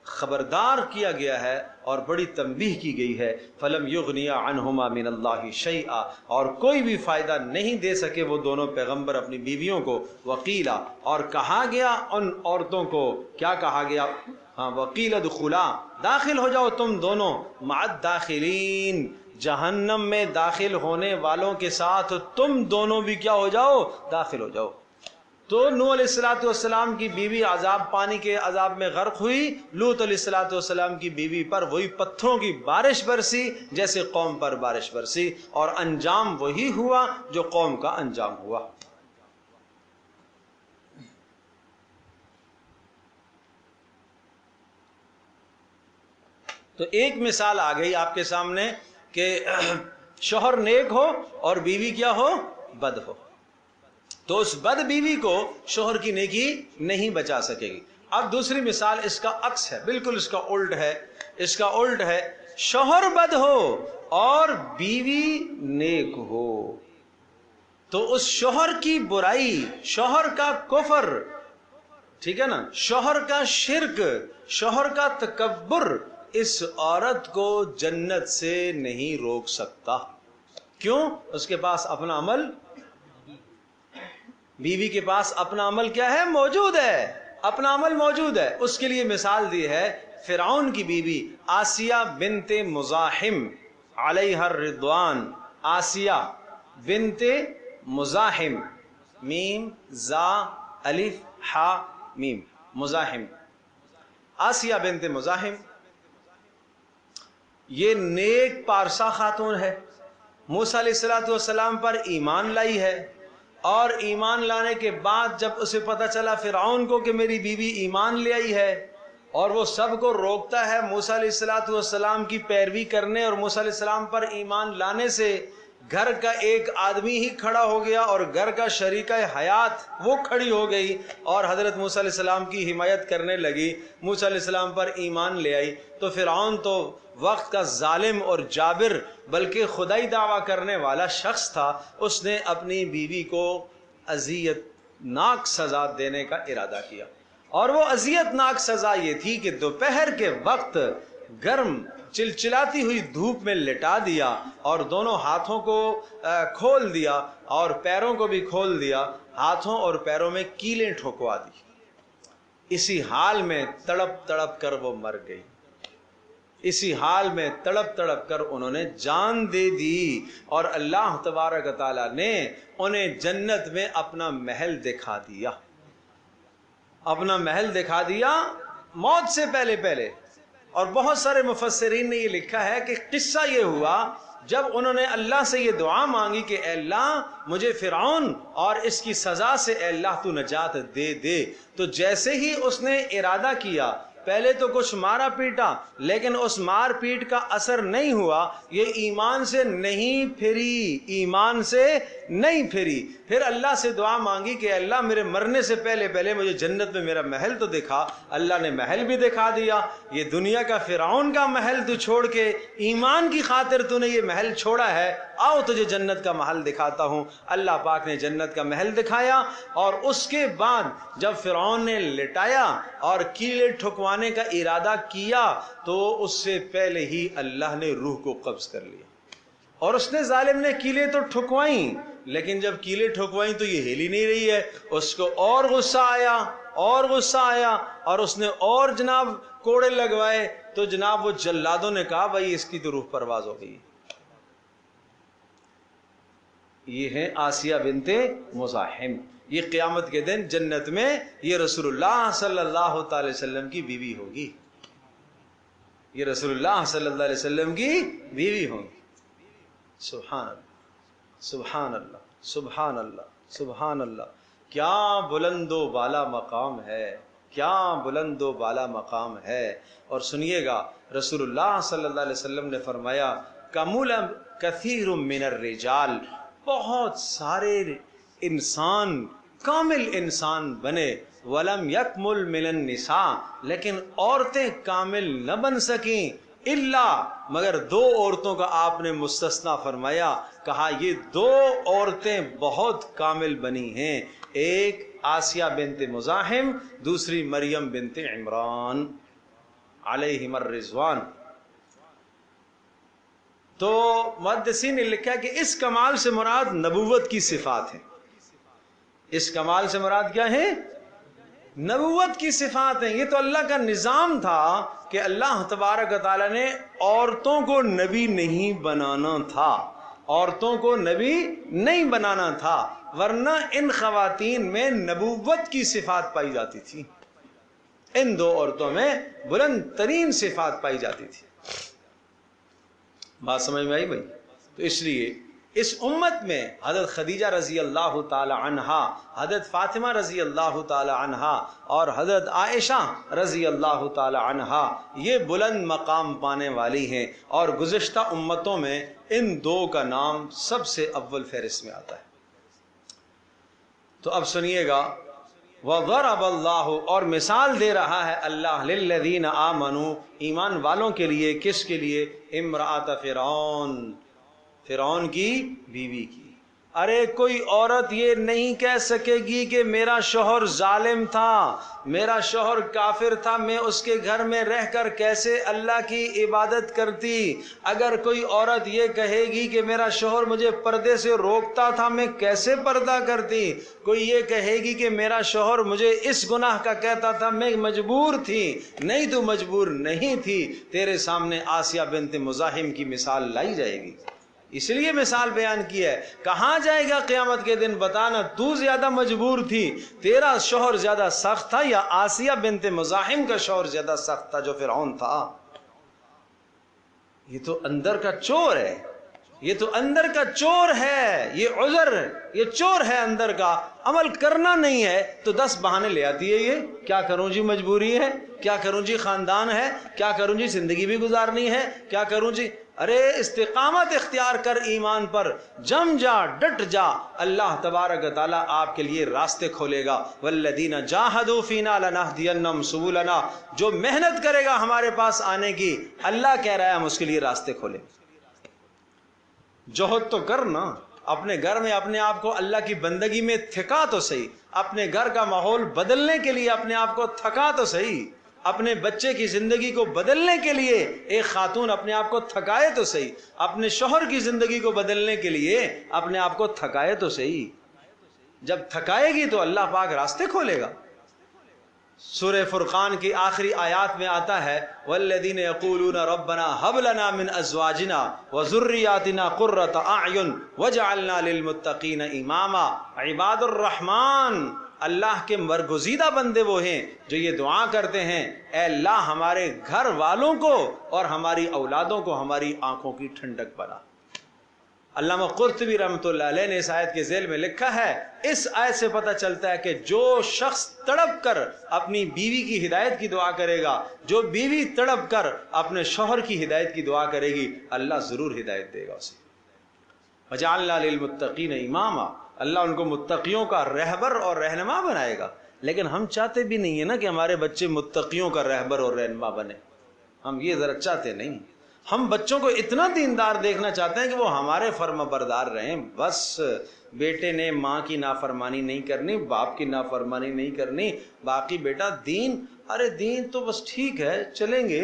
خبردار کیا گیا ہے اور بڑی تنبیہ کی گئی ہے، فَلَمْ يُغْنِيَ عَنْهُمَا مِنَ اللَّهِ شَيْئًا، اور کوئی بھی فائدہ نہیں دے سکے وہ دونوں پیغمبر اپنی بیویوں کو، وَقِيلَ، اور کہا گیا ان عورتوں کو، کیا کہا گیا، ہاں وَقِيلَ ادْخُلَا، داخل ہو جاؤ تم دونوں، مع الداخلین، جہنم میں داخل ہونے والوں کے ساتھ تم دونوں بھی کیا ہو جاؤ، داخل ہو جاؤ۔ تو نوح علیہ السلام کی بیوی عذاب پانی کے عذاب میں غرق ہوئی، لوط علیہ السلام کی بیوی پر وہی پتھروں کی بارش برسی جیسے قوم پر بارش برسی، اور انجام وہی ہوا جو قوم کا انجام ہوا۔ تو ایک مثال آ گئی آپ کے سامنے کہ شوہر نیک ہو اور بیوی کیا ہو، بد ہو، تو اس بد بیوی کو شوہر کی نیکی نہیں بچا سکے گی۔ اب دوسری مثال اس کا عکس ہے، بالکل اس کا الٹ ہے، اس کا الٹ ہے، شوہر بد ہو اور بیوی نیک ہو، تو اس شوہر کی برائی، شوہر کا کفر، ٹھیک ہے نا، شوہر کا شرک، شوہر کا تکبر اس عورت کو جنت سے نہیں روک سکتا۔ کیوں؟ اس کے پاس اپنا عمل، بیوی کے پاس اپنا عمل کیا ہے، موجود ہے، اپنا عمل موجود ہے۔ اس کے لیے مثال دی ہے فرعون کی بیوی آسیہ بنت مزاحم علیہ الرضوان، آسیہ بنت مزاحم، میم زا الف ہا میم، مزاحم، آسیہ بنت مزاحم، یہ نیک پارسا خاتون ہے، موسیٰ علیہ السلام پر ایمان لائی ہے، اور ایمان لانے کے بعد جب اسے پتہ چلا فرعون کو کہ میری بیوی ایمان لے آئی ہے، اور وہ سب کو روکتا ہے موسیٰ علیہ السلام کی پیروی کرنے اور موسیٰ علیہ السلام پر ایمان لانے سے، گھر کا ایک آدمی ہی کھڑا ہو گیا اور گھر کا شریکہ حیات وہ کھڑی ہو گئی اور حضرت موسیٰ علیہ السلام کی حمایت کرنے لگی، موسیٰ علیہ السلام پر ایمان لے آئی، تو فرعون تو وقت کا ظالم اور جابر بلکہ خدائی دعویٰ کرنے والا شخص تھا، اس نے اپنی بیوی کو اذیت ناک سزا دینے کا ارادہ کیا، اور وہ اذیت ناک سزا یہ تھی کہ دوپہر کے وقت گرم چلچلاتی ہوئی دھوپ میں لٹا دیا اور دونوں ہاتھوں کو کھول دیا اور پیروں کو بھی کھول دیا، ہاتھوں اور پیروں میں کیلیں ٹھوکوا دی، اسی حال میں تڑپ تڑپ کر وہ مر گئی، اسی حال میں تڑپ تڑپ کر انہوں نے جان دے دی، اور اللہ تبارک تعالیٰ نے انہیں جنت میں اپنا محل دکھا دیا، اپنا محل دکھا دیا موت سے پہلے پہلے۔ اور بہت سارے مفسرین نے یہ لکھا ہے کہ قصہ یہ ہوا جب انہوں نے اللہ سے یہ دعا مانگی کہ اے اللہ مجھے فرعون اور اس کی سزا سے اے اللہ تو نجات دے دے، تو جیسے ہی اس نے ارادہ کیا، پہلے تو کچھ مارا پیٹا لیکن اس مار پیٹ کا اثر نہیں ہوا، یہ ایمان سے نہیں پھری، ایمان سے نہیں پھری، پھر اللہ سے دعا مانگی کہ اللہ میرے مرنے سے پہلے پہلے مجھے جنت میں میرا محل تو دکھا، اللہ نے محل بھی دکھا دیا، یہ دنیا کا فرعون کا محل تو چھوڑ کے ایمان کی خاطر تو نے یہ محل چھوڑا ہے، آؤ تجھے جنت کا محل دکھاتا ہوں۔ اللہ پاک نے جنت کا محل دکھایا، اور اس کے بعد جب فرعون نے لٹایا اور کیلیں ٹھکوانے کا ارادہ کیا تو اس سے پہلے ہی اللہ نے روح کو قبض کر لیا، اور اس نے ظالم نے کیلیں تو ٹھکوائیں، لیکن جب کیلیں ٹھکوائیں تو یہ ہل ہی نہیں رہی ہے، اس کو اور غصہ آیا اور غصہ آیا، اور اس نے اور جناب کوڑے لگوائے، تو جناب وہ جلادوں نے کہا بھائی اس کی تو روح پرواز ہو گئی۔ یہ ہے آسیہ بنت مزاحم، یہ قیامت کے دن جنت میں یہ رسول اللہ صلی اللہ تعالی وسلم کی بیوی ہوگی، یہ رسول اللہ صلی اللہ علیہ وسلم کی بیوی ہوگی۔ سبحان اللہ سبحان اللہ سبحان اللہ سبحان اللہ، کیا بلند و بالا مقام ہے، کیا بلند و بالا مقام ہے۔ اور سنیے گا رسول اللہ صلی اللہ علیہ وسلم نے فرمایا کمل کثیر من الرجال، بہت سارے انسان کامل انسان بنے، ولم یکمل من النساء، لیکن عورتیں کامل نہ بن سکیں، الا مگر دو عورتوں کا آپ نے مستثنا فرمایا، کہا یہ دو عورتیں بہت کامل بنی ہیں، ایک آسیہ بنت مزاحم، دوسری مریم بنت عمران علیہم الرضوان۔ تو محدثین نے لکھا کہ اس کمال سے مراد نبوت کی صفات ہیں، اس کمال سے مراد کیا ہے؟ نبوت کی صفات ہیں۔ یہ تو اللہ کا نظام تھا کہ اللہ تبارک و تعالیٰ نے عورتوں کو نبی نہیں بنانا تھا، عورتوں کو نبی نہیں بنانا تھا، ورنہ ان خواتین میں نبوت کی صفات پائی جاتی تھی، ان دو عورتوں میں بلند ترین صفات پائی جاتی تھی۔ بات سمجھ میں آئی بھائی؟ تو اس لیے اس امت میں حضرت خدیجہ رضی اللہ تعالی عنہا، حضرت فاطمہ رضی اللہ تعالی عنہا اور حضرت عائشہ رضی اللہ تعالی عنہا یہ بلند مقام پانے والی ہیں، اور گزشتہ امتوں میں ان دو کا نام سب سے اول فہرست میں آتا ہے۔ تو اب سنیے گا وَضَرَبَ اللَّهُ، اور مثال دے رہا ہے اللہ لِلَّذِينَ آمَنُوا، ایمان والوں کے لیے، کس کے لیے؟ امرأۃ فرعون، فرعون کی بیوی کی۔ ارے کوئی عورت یہ نہیں کہہ سکے گی کہ میرا شوہر ظالم تھا، میرا شوہر کافر تھا، میں اس کے گھر میں رہ کر کیسے اللہ کی عبادت کرتی۔ اگر کوئی عورت یہ کہے گی کہ میرا شوہر مجھے پردے سے روکتا تھا، میں کیسے پردہ کرتی۔ کوئی یہ کہے گی کہ میرا شوہر مجھے اس گناہ کا کہتا تھا، میں مجبور تھی، نہیں تو مجبور نہیں تھی۔ تیرے سامنے آسیہ بنت مزاحم کی مثال لائی جائے گی، اس لیے مثال بیان کی ہے۔ کہاں جائے گا قیامت کے دن؟ بتانا تو زیادہ مجبور تھی، تیرا شوہر زیادہ سخت تھا، یا آسیہ بنت مزاحم کا شوہر زیادہ سخت تھا جو فرعون تھا؟ یہ تو اندر کا چور ہے، یہ تو اندر کا چور ہے، یہ عذر، یہ چور ہے اندر کا، عمل کرنا نہیں ہے تو 10 بہانے لے آتی ہے یہ، کیا کروں جی مجبوری ہے، کیا کروں جی خاندان ہے، کیا کروں جی زندگی بھی گزارنی ہے، کیا کروں جی۔ ارے استقامت اختیار کر ایمان پر، جم جا، ڈٹ جا، اللہ تبارک و تعالیٰ آپ کے لیے راستے کھولے گا۔ والذین جاہدوا فینا لنہدینہم سبلنا، جو محنت کرے گا ہمارے پاس آنے کی، اللہ کہہ رہا ہے ہم اس کے لیے راستے کھولیں۔ جوہد تو کرنا، اپنے گھر میں اپنے آپ کو اللہ کی بندگی میں تھکا تو صحیح، اپنے گھر کا ماحول بدلنے کے لیے اپنے آپ کو تھکا تو صحیح، اپنے بچے کی زندگی کو بدلنے کے لیے ایک خاتون اپنے آپ کو تھکائے تو صحیح، اپنے شوہر کی زندگی کو بدلنے کے لیے اپنے آپ کو تھکائے تو صحیح۔ جب تھکائے گی تو اللہ پاک راستے کھولے گا۔ سورہ فرقان کی آخری آیات میں آتا ہے والذین یقولون ربنا هب لنا من ازواجنا وذریاتنا قرۃ اعین وجعلنا للمتقین اماما۔ عباد الرحمن، اللہ کے برگزیدہ بندے وہ ہیں جو یہ دعا کرتے ہیں، اے اللہ ہمارے گھر والوں کو اور ہماری اولادوں کو ہماری آنکھوں کی ٹھنڈک بنا۔ علامہ قرطبی رحمۃ اللہ علیہ نے اس آیت کے ذیل میں لکھا ہے، اس آیت سے پتہ چلتا ہے کہ جو شخص تڑپ کر اپنی بیوی کی ہدایت کی دعا کرے گا، جو بیوی تڑپ کر اپنے شوہر کی ہدایت کی دعا کرے گی، اللہ ضرور ہدایت دے گا اسے۔ وجعلنا للمتقین اماما، اللہ ان کو متقیوں کا رہبر اور رہنما بنائے گا۔ لیکن ہم چاہتے بھی نہیں ہیں نا کہ ہمارے بچے متقیوں کا رہبر اور رہنما بنے، ہم یہ ذرا چاہتے نہیں۔ ہم بچوں کو اتنا دیندار دیکھنا چاہتے ہیں کہ وہ ہمارے فرما بردار رہیں، بس بیٹے نے ماں کی نافرمانی نہیں کرنی، باپ کی نافرمانی نہیں کرنی، باقی بیٹا دین، ارے دین تو بس ٹھیک ہے چلیں گے،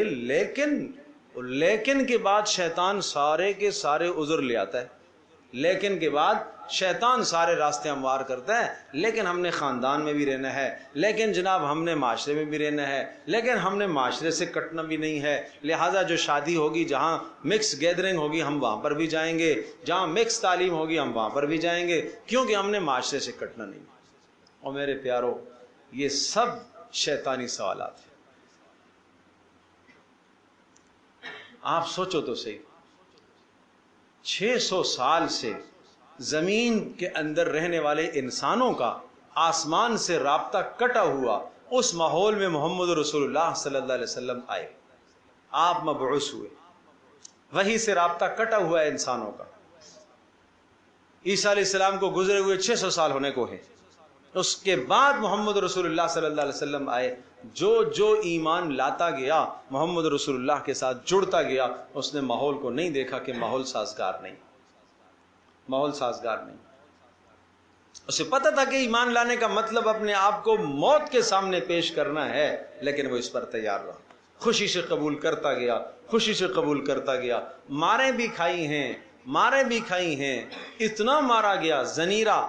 لیکن کے بعد شیطان سارے کے سارے عذر لے آتا ہے، لیکن کے بعد شیطان سارے راستے ہموار کرتا ہے۔ لیکن ہم نے خاندان میں بھی رہنا ہے، لیکن جناب ہم نے معاشرے میں بھی رہنا ہے، لیکن ہم نے معاشرے سے کٹنا بھی نہیں ہے، لہٰذا جو شادی ہوگی، جہاں مکس گیدرنگ ہوگی ہم وہاں پر بھی جائیں گے، جہاں مکس تعلیم ہوگی ہم وہاں پر بھی جائیں گے، کیونکہ ہم نے معاشرے سے کٹنا نہیں۔ اور میرے پیارو، یہ سب شیطانی سوالات ہیں۔ آپ سوچو تو صحیح، 600 سال سے زمین کے اندر رہنے والے انسانوں کا آسمان سے رابطہ کٹا ہوا، اس ماحول میں محمد رسول اللہ صلی اللہ علیہ وسلم آئے، آپ مبعوث ہوئے، وہی سے رابطہ کٹا ہوا ہے انسانوں کا۔ عیسیٰ علیہ السلام کو گزرے ہوئے 600 سال ہونے کو ہے، اس کے بعد محمد رسول اللہ صلی اللہ علیہ وسلم آئے۔ جو ایمان لاتا گیا محمد رسول اللہ کے ساتھ جڑتا گیا، اس نے ماحول کو نہیں دیکھا کہ ماحول سازگار نہیں، ماحول سازگار نہیں۔ اسے پتہ تھا کہ ایمان لانے کا مطلب اپنے آپ کو موت کے سامنے پیش کرنا ہے، لیکن وہ اس پر تیار رہا، خوشی سے قبول کرتا گیا، خوشی سے قبول کرتا گیا۔ ماریں بھی کھائی ہیں، ماریں بھی کھائی ہیں، اتنا مارا گیا، زنیرہ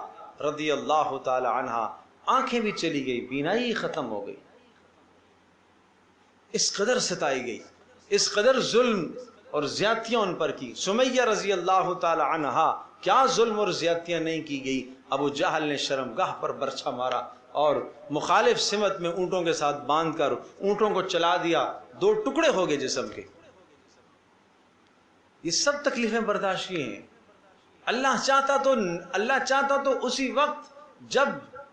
رضی اللہ تعالی عنہا آنکھیں بھی چلی گئی، بینائی ختم ہو گئی، اس قدر ستائی گئی، اس قدر ظلم اور زیادتیاں ان پر کی۔ سمیہ رضی اللہ تعالی عنہا کیا ظلم اور زیادتیاں نہیں کی گئی۔ ابو جہل نے شرمگاہ پر برچھا مارا اور مخالف سمت میں اونٹوں کے ساتھ باندھ کر اونٹوں کو چلا دیا، 2 ٹکڑے ہو گئے جسم کے۔ یہ سب تکلیفیں برداشت کی ہیں۔ اللہ چاہتا تو اسی وقت جب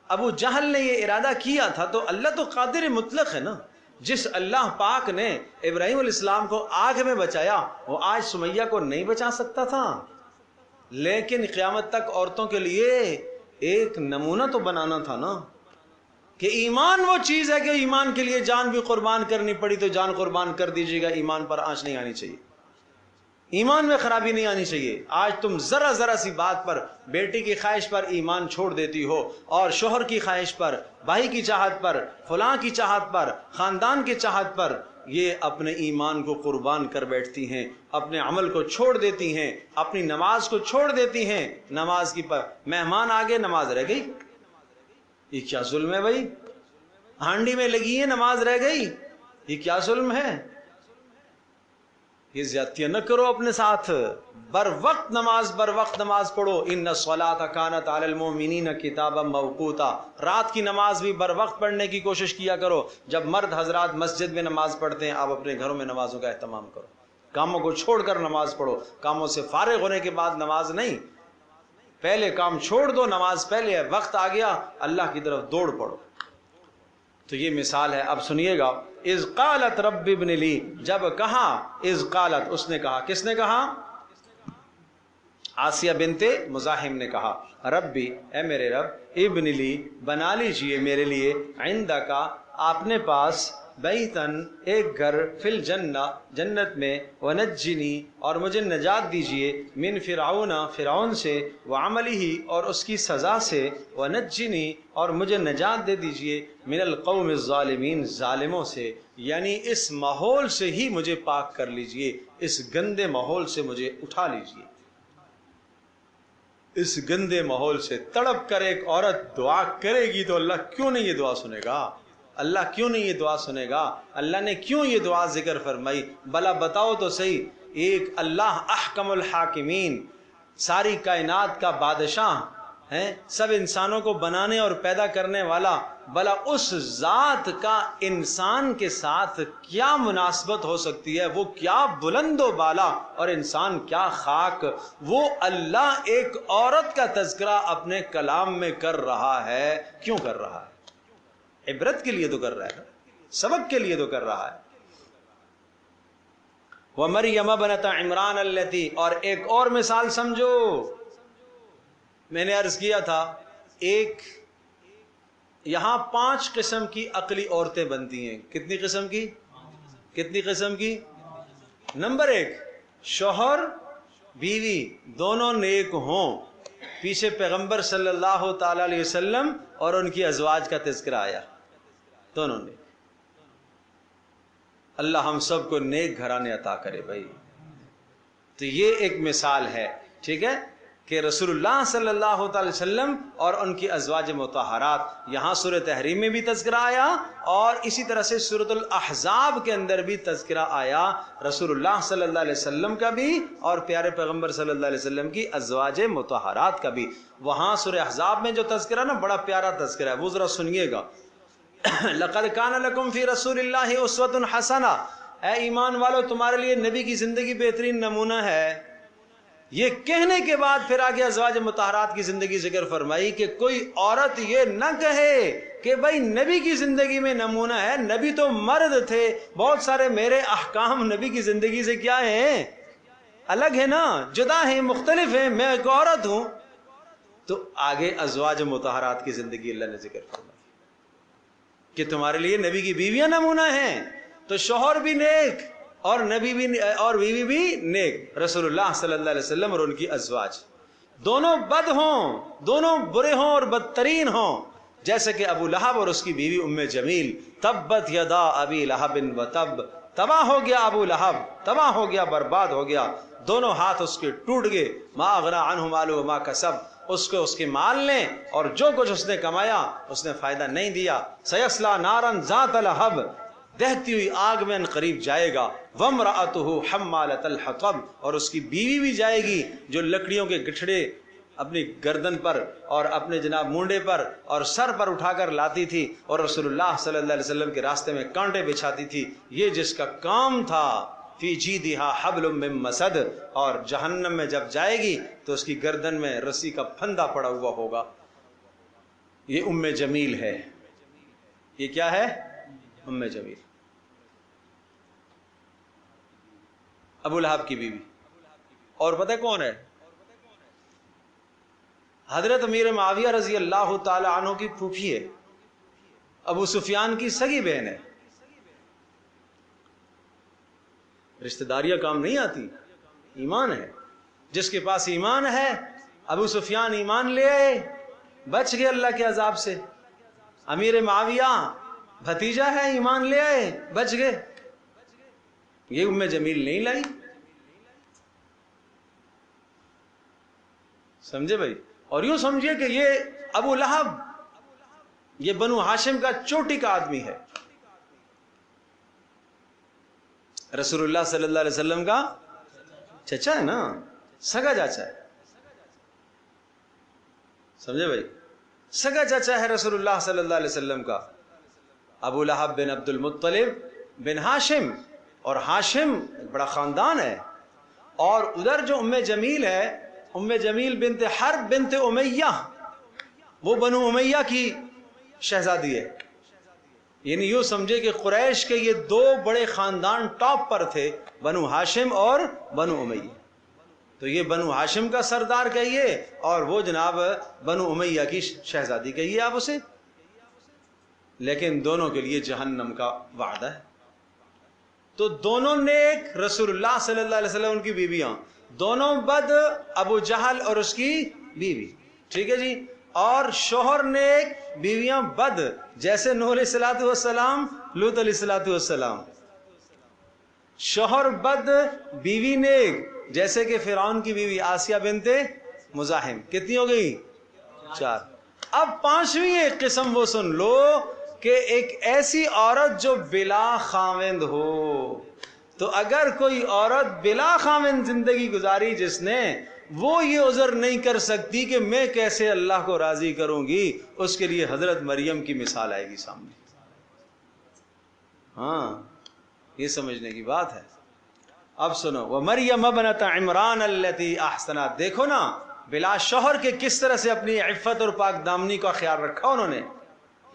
ابو جہل نے یہ ارادہ کیا تھا، تو اللہ تو قادر مطلق ہے نا، جس اللہ پاک نے ابراہیم علیہ السلام کو آگ میں بچایا، وہ آج سمیہ کو نہیں بچا سکتا تھا؟ لیکن قیامت تک عورتوں کے لیے ایک نمونہ تو بنانا تھا نا، کہ ایمان وہ چیز ہے کہ ایمان کے لیے جان بھی قربان کرنی پڑی تو جان قربان کر دیجیے گا، ایمان پر آنچ نہیں آنی چاہیے، ایمان میں خرابی نہیں آنی چاہیے۔ آج تم ذرا سی بات پر، بیٹی کی خواہش پر ایمان چھوڑ دیتی ہو، اور شوہر کی خواہش پر، بھائی کی چاہت پر، فلاں کی چاہت پر، خاندان کی چاہت پر یہ اپنے ایمان کو قربان کر بیٹھتی ہیں، اپنے عمل کو چھوڑ دیتی ہیں، اپنی نماز کو چھوڑ دیتی ہیں۔ نماز کی مہمان آگے نماز رہ گئی، یہ کیا ظلم ہے بھائی؟ ہانڈی میں لگی ہے نماز رہ گئی، یہ کیا ظلم ہے؟ یہ زیادتیاں نہ کرو اپنے ساتھ، بر وقت نماز پڑھو۔ ان الصلاۃ کانت علی المؤمنین کتابا موقوتا، رات کی نماز بھی بر وقت پڑھنے کی کوشش کیا کرو۔ جب مرد حضرات مسجد میں نماز پڑھتے ہیں، آپ اپنے گھروں میں نمازوں کا اہتمام کرو۔ کاموں کو چھوڑ کر نماز پڑھو، کاموں سے فارغ ہونے کے بعد نماز نہیں، پہلے کام چھوڑ دو، نماز پہلے ہے، وقت آ گیا اللہ کی طرف دوڑ پڑو۔ تو یہ مثال ہے۔ اب سنیے گا، اذ قالت رب ابن لی، جب کہا، اذ قالت اس نے کہا، کس نے کہا؟ آسیہ بنت مزاحم نے کہا، ربی اے میرے رب، ابن لی بنا لیجئے میرے لیے، عندک آپ نے پاس، بیتن ایک گھر، فی الجنہ جنت میں، ونجنی اور مجھے نجات دیجئے، من فرعون فرعون سے، وعملہ اور اس کی سزا سے، ونجنی اور مجھے نجات دے دیجئے، من القوم الظالمین ظالموں سے، یعنی اس ماحول سے ہی مجھے پاک کر لیجئے، اس گندے ماحول سے مجھے اٹھا لیجئے۔ اس گندے ماحول سے تڑپ کر ایک عورت دعا کرے گی تو اللہ کیوں نہیں یہ دعا سنے گا؟ اللہ کیوں نہیں یہ دعا سنے گا؟ اللہ نے کیوں یہ دعا ذکر فرمائی؟ بھلا بتاؤ تو صحیح، ایک اللہ احکم الحاکمین، ساری کائنات کا بادشاہ ہیں، سب انسانوں کو بنانے اور پیدا کرنے والا، بھلا اس ذات کا انسان کے ساتھ کیا مناسبت ہو سکتی ہے؟ وہ کیا بلند و بالا اور انسان کیا خاک۔ وہ اللہ ایک عورت کا تذکرہ اپنے کلام میں کر رہا ہے، کیوں کر رہا ہے؟ عبرت کے لیے تو کر رہا ہے، سبق کے لیے تو کر رہا ہے۔ وَمَرْيَمَ ابْنَتَ عِمْرَانَ الَّتِي، اور ایک اور مثال سمجھو، میں نے عرض کیا تھا ایک یہاں 5 قسم کی عقلی عورتیں بنتی ہیں۔ کتنی قسم کی؟ کتنی قسم کی؟ نمبر 1، شوہر بیوی دونوں نیک ہوں، پیچھے پیغمبر صلی اللہ تعالی علیہ وسلم اور ان کی ازواج کا تذکرہ آیا، دونوں نیک۔ اللہ ہم سب کو نیک گھرانے عطا کرے بھائی۔ تو یہ ایک مثال ہے، ٹھیک ہے، کہ رسول اللہ صلی اللہ تعالی وسلم اور ان کی ازواج مطہرات، یہاں سورہ تحریم میں بھی تذکرہ آیا اور اسی طرح سے سورۃ الاحزاب کے اندر بھی تذکرہ آیا، رسول اللہ صلی اللہ علیہ وسلم کا بھی اور پیارے پیغمبر صلی اللہ علیہ وسلم کی ازواج مطہرات کا بھی۔ وہاں سورہ احزاب میں جو تذکرہ نا، بڑا پیارا تذکرہ ہے، وہ ذرا سنیے گا۔ لَقَدْ كَانَ لَكُمْ فِي رَسُولِ اللَّهِ أُسْوَةٌ حَسَنَةٌ، اے ایمان والو تمہارے لیے نبی کی زندگی بہترین نمونہ ہے۔ یہ کہنے کے بعد پھر آگے ازواج مطہرات کی زندگی ذکر فرمائی کہ کوئی عورت یہ نہ کہے کہ بھائی نبی کی زندگی میں نمونہ ہے، نبی تو مرد تھے، بہت سارے میرے احکام نبی کی زندگی سے کیا ہیں؟ الگ ہے نا، جدا ہیں، مختلف ہیں، میں ایک عورت ہوں۔ تو آگے ازواج مطہرات کی زندگی اللہ نے ذکر فرمائی کہ تمہارے لیے نبی کی بیویاں نمونہ ہیں۔ تو شوہر بھی نیک اور نبی بھی اور بیوی بھی نیک، رسول اللہ صلی اللہ علیہ وسلم اور ان کی ازواج، دونوں بد ہوں، دونوں برے ہوں اور بدترین ہوں، جیسے کہ ابو لہب اور اس کی بیوی ام جمیل، تبت یدا ابی لہب وتب، تباہ ہو گیا ابو لہب، تباہ ہو گیا، برباد ہو گیا، دونوں ہاتھ اس کے ٹوٹ گئے، ما اغنی عنہ مالہ وما کسب، اس کو اس کے مال نے اور جو کچھ اس نے کمایا اس نے فائدہ نہیں دیا۔ سیصلی نارا ذات لہب، دہتی ہوئی آگ میں ان قریب جائے گا۔ وامرأتہ حمالۃ الحطب، اور اس کی بیوی بھی جائے گی جو لکڑیوں کے گٹھڑے اپنی گردن پر اور اپنے جناب مونڈے پر اور سر پر اٹھا کر لاتی تھی اور رسول اللہ صلی اللہ علیہ وسلم کے راستے میں کانٹے بچھاتی تھی۔ یہ جس کا کام تھا، فی جیدہا حبل من مسد، اور جہنم میں جب جائے گی تو اس کی گردن میں رسی کا پھندا پڑا ہوا ہوگا۔ یہ ام جمیل ہے۔ یہ کیا ہے؟ ام جمیل، ابو لہب کی بیوی۔ اور پتہ کون ہے؟ حضرت امیر معاویہ رضی اللہ تعالی عنہ کی پھوپھی ہے، ابو سفیان کی سگی بہن ہے۔ رشتہ داریاں کام نہیں آتی، ایمان ہے۔ جس کے پاس ایمان ہے، ابو سفیان ایمان لے آئے، بچ گئے اللہ کے عذاب سے۔ امیر معاویہ بھتیجا ہے، ایمان لے آئے، بچ گئے۔ یہ ام جمیل نہیں لائی، سمجھے بھائی؟ اور یوں سمجھے کہ یہ ابو لہب یہ بنو ہاشم کا چوٹی کا آدمی ہے، رسول اللہ صلی اللہ علیہ وسلم کا چچا ہے نا، سگا چاچا ہے، سمجھے بھائی؟ سگا چاچا ہے رسول اللہ صلی اللہ علیہ وسلم کا، ابو لہب بن عبد المطلب بن ہاشم، اور ہاشم ایک بڑا خاندان ہے، اور ادھر جو ام جمیل ہے، ام جمیل بنت حرب بنت امیہ، وہ بنو امیہ کی شہزادی ہے. یعنی یوں سمجھے کہ قریش کے یہ دو بڑے خاندان ٹاپ پر تھے، بنو ہاشم اور بنو امیہ. تو یہ بنو ہاشم کا سردار کہیے اور وہ جناب بنو امیہ کی شہزادی کہیے آپ اسے، لیکن دونوں کے لیے جہنم کا وعدہ ہے. تو دونوں نیک، رسول اللہ صلی اللہ علیہ وسلم ان کی بیویاں، دونوں بد، ابو جہل اور اس کی بیوی، ٹھیک ہے جی. اور شوہر نیک، بیویاں بد، جیسے نوح علیہ الصلوۃ والسلام، لوط علیہ الصلوۃ والسلام. شوہر بد، بیوی نیک، جیسے کہ فرعون کی بیوی آسیہ بنت مزاحم. کتنی ہو گئی؟ 4. اب 5ویں ایک قسم وہ سن لو کہ ایک ایسی عورت جو بلا خاوند ہو. تو اگر کوئی عورت بلا خاوند زندگی گزاری جس نے، وہ یہ عذر نہیں کر سکتی کہ میں کیسے اللہ کو راضی کروں گی، اس کے لیے حضرت مریم کی مثال آئے گی سامنے. ہاں، یہ سمجھنے کی بات ہے. اب سنو، وَمَرْيَمَ ابْنَتَ عِمْرَانَ الَّتِي أَحْسَنَتْ. دیکھو نا بلا شوہر کے کس طرح سے اپنی عفت اور پاک دامنی کا خیال رکھا انہوں نے،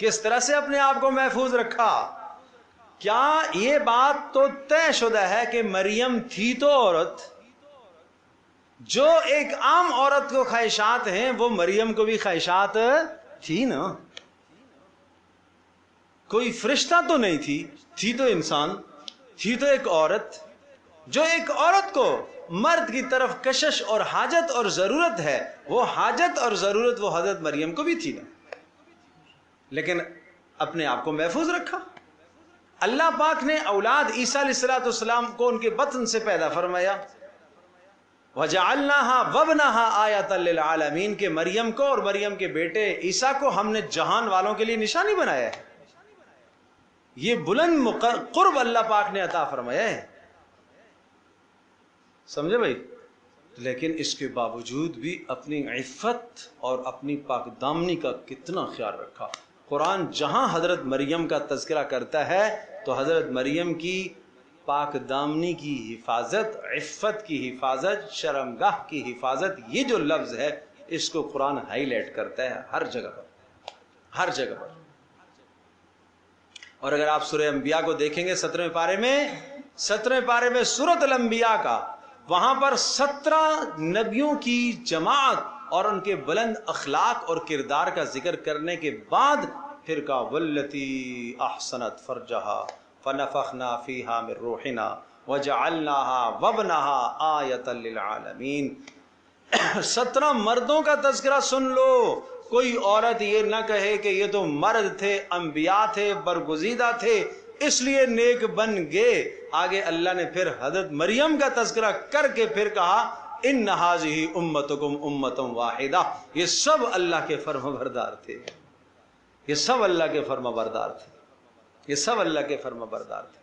کس طرح سے اپنے آپ کو محفوظ رکھا. کیا یہ بات تو طے شدہ ہے کہ مریم تھی تو عورت، جو ایک عام عورت کو خواہشات ہیں وہ مریم کو بھی خواہشات تھی نا. کوئی فرشتہ تو نہیں تھی تو انسان تھی، تو ایک عورت. جو ایک عورت کو مرد کی طرف کشش اور حاجت اور ضرورت ہے، وہ حاجت اور ضرورت وہ حضرت مریم کو بھی تھی نا، لیکن اپنے آپ کو محفوظ رکھا. اللہ پاک نے اولاد عیسیٰ علیہ السلام کو ان کے بطن سے پیدا فرمایا، وَجَعَلْنَاهَا وَابْنَهَا آیَةً لِلْعَالَمِينَ، کہ مریم کو اور مریم کے بیٹے عیسیٰ کو ہم نے جہان والوں کے لیے نشانی بنایا ہے. یہ بلند قرب اللہ پاک نے عطا فرمایا ہے، سمجھے بھائی. لیکن اس کے باوجود بھی اپنی عفت اور اپنی پاک دامنی کا کتنا خیال رکھا. قرآن جہاں حضرت مریم کا تذکرہ کرتا ہے تو حضرت مریم کی پاک دامنی کی حفاظت، عفت کی حفاظت، شرمگاہ کی حفاظت، یہ جو لفظ ہے اس کو قرآن ہائی لائٹ کرتا ہے ہر جگہ پر، ہر جگہ پر. اور اگر آپ سورہ انبیاء کو دیکھیں گے 17ویں پارے میں سورۃ الانبیاء کا، وہاں پر 17 نبیوں کی جماعت اور ان کے بلند اخلاق اور کردار کا ذکر کرنے کے بعد پھر کہا واللتی احسنت فرجہا فنفخنا فیہا من روحنا وجعلناها وابنہا آیۃ للعالمین. 17 مردوں کا تذکرہ سن لو. کوئی عورت یہ نہ کہے کہ یہ تو مرد تھے، انبیاء تھے، برگزیدہ تھے، اس لیے نیک بن گئے. آگے اللہ نے پھر حضرت مریم کا تذکرہ کر کے پھر کہا ان ھذہ امتکم امۃ واحدہ. یہ سب اللہ کے فرما بردار تھے، یہ سب اللہ کے فرما بردار تھے، یہ سب اللہ کے فرما بردار تھے.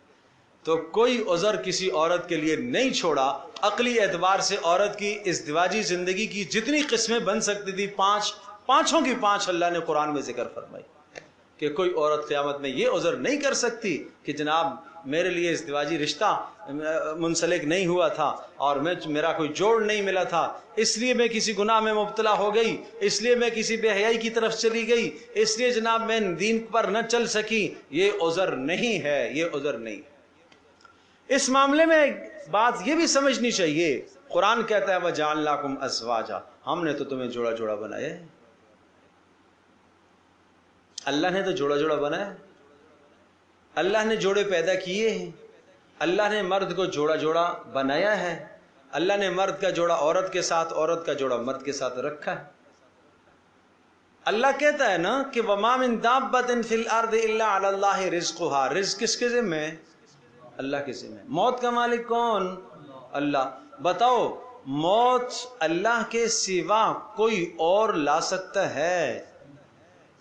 تو کوئی عذر کسی عورت کے لیے نہیں چھوڑا. عقلی اعتبار سے عورت کی ازدواجی زندگی کی جتنی قسمیں بن سکتی تھی، پانچوں کی 5 اللہ نے قرآن میں ذکر فرمائی کہ کوئی عورت قیامت میں یہ عذر نہیں کر سکتی کہ جناب میرے لیے ازدواجی رشتہ منسلک نہیں ہوا تھا اور میرا کوئی جوڑ نہیں ملا تھا، اس لیے میں کسی گناہ میں مبتلا ہو گئی، اس لیے میں کسی بے حیائی کی طرف چلی گئی، اس لیے جناب میں دین پر نہ چل سکی. یہ عذر نہیں ہے، یہ عذر نہیں. اس معاملے میں بات یہ بھی سمجھنی چاہیے، قرآن کہتا ہے وَجَعَلْنَاكُمْ أَزْوَاجًا، ہم نے تو تمہیں جوڑا جوڑا بنایا ہے. اللہ نے تو جوڑا جوڑا بنایا، اللہ نے جوڑے پیدا کیے ہیں، اللہ نے مرد کو جوڑا جوڑا بنایا ہے، اللہ نے مرد کا جوڑا عورت کے ساتھ، عورت کا جوڑا مرد کے ساتھ رکھا ہے. اللہ کہتا ہے نا کہ وَمَا مِن دَابَّةٍ فِي الْأَرْضِ إِلَّا عَلَى اللَّهِ رِزْقُهَا. رزق کس کے ذمہ ہے؟ اللہ کے ذمہ. موت کا مالک کون؟ اللہ. بتاؤ موت اللہ کے سوا کوئی اور لا سکتا ہے؟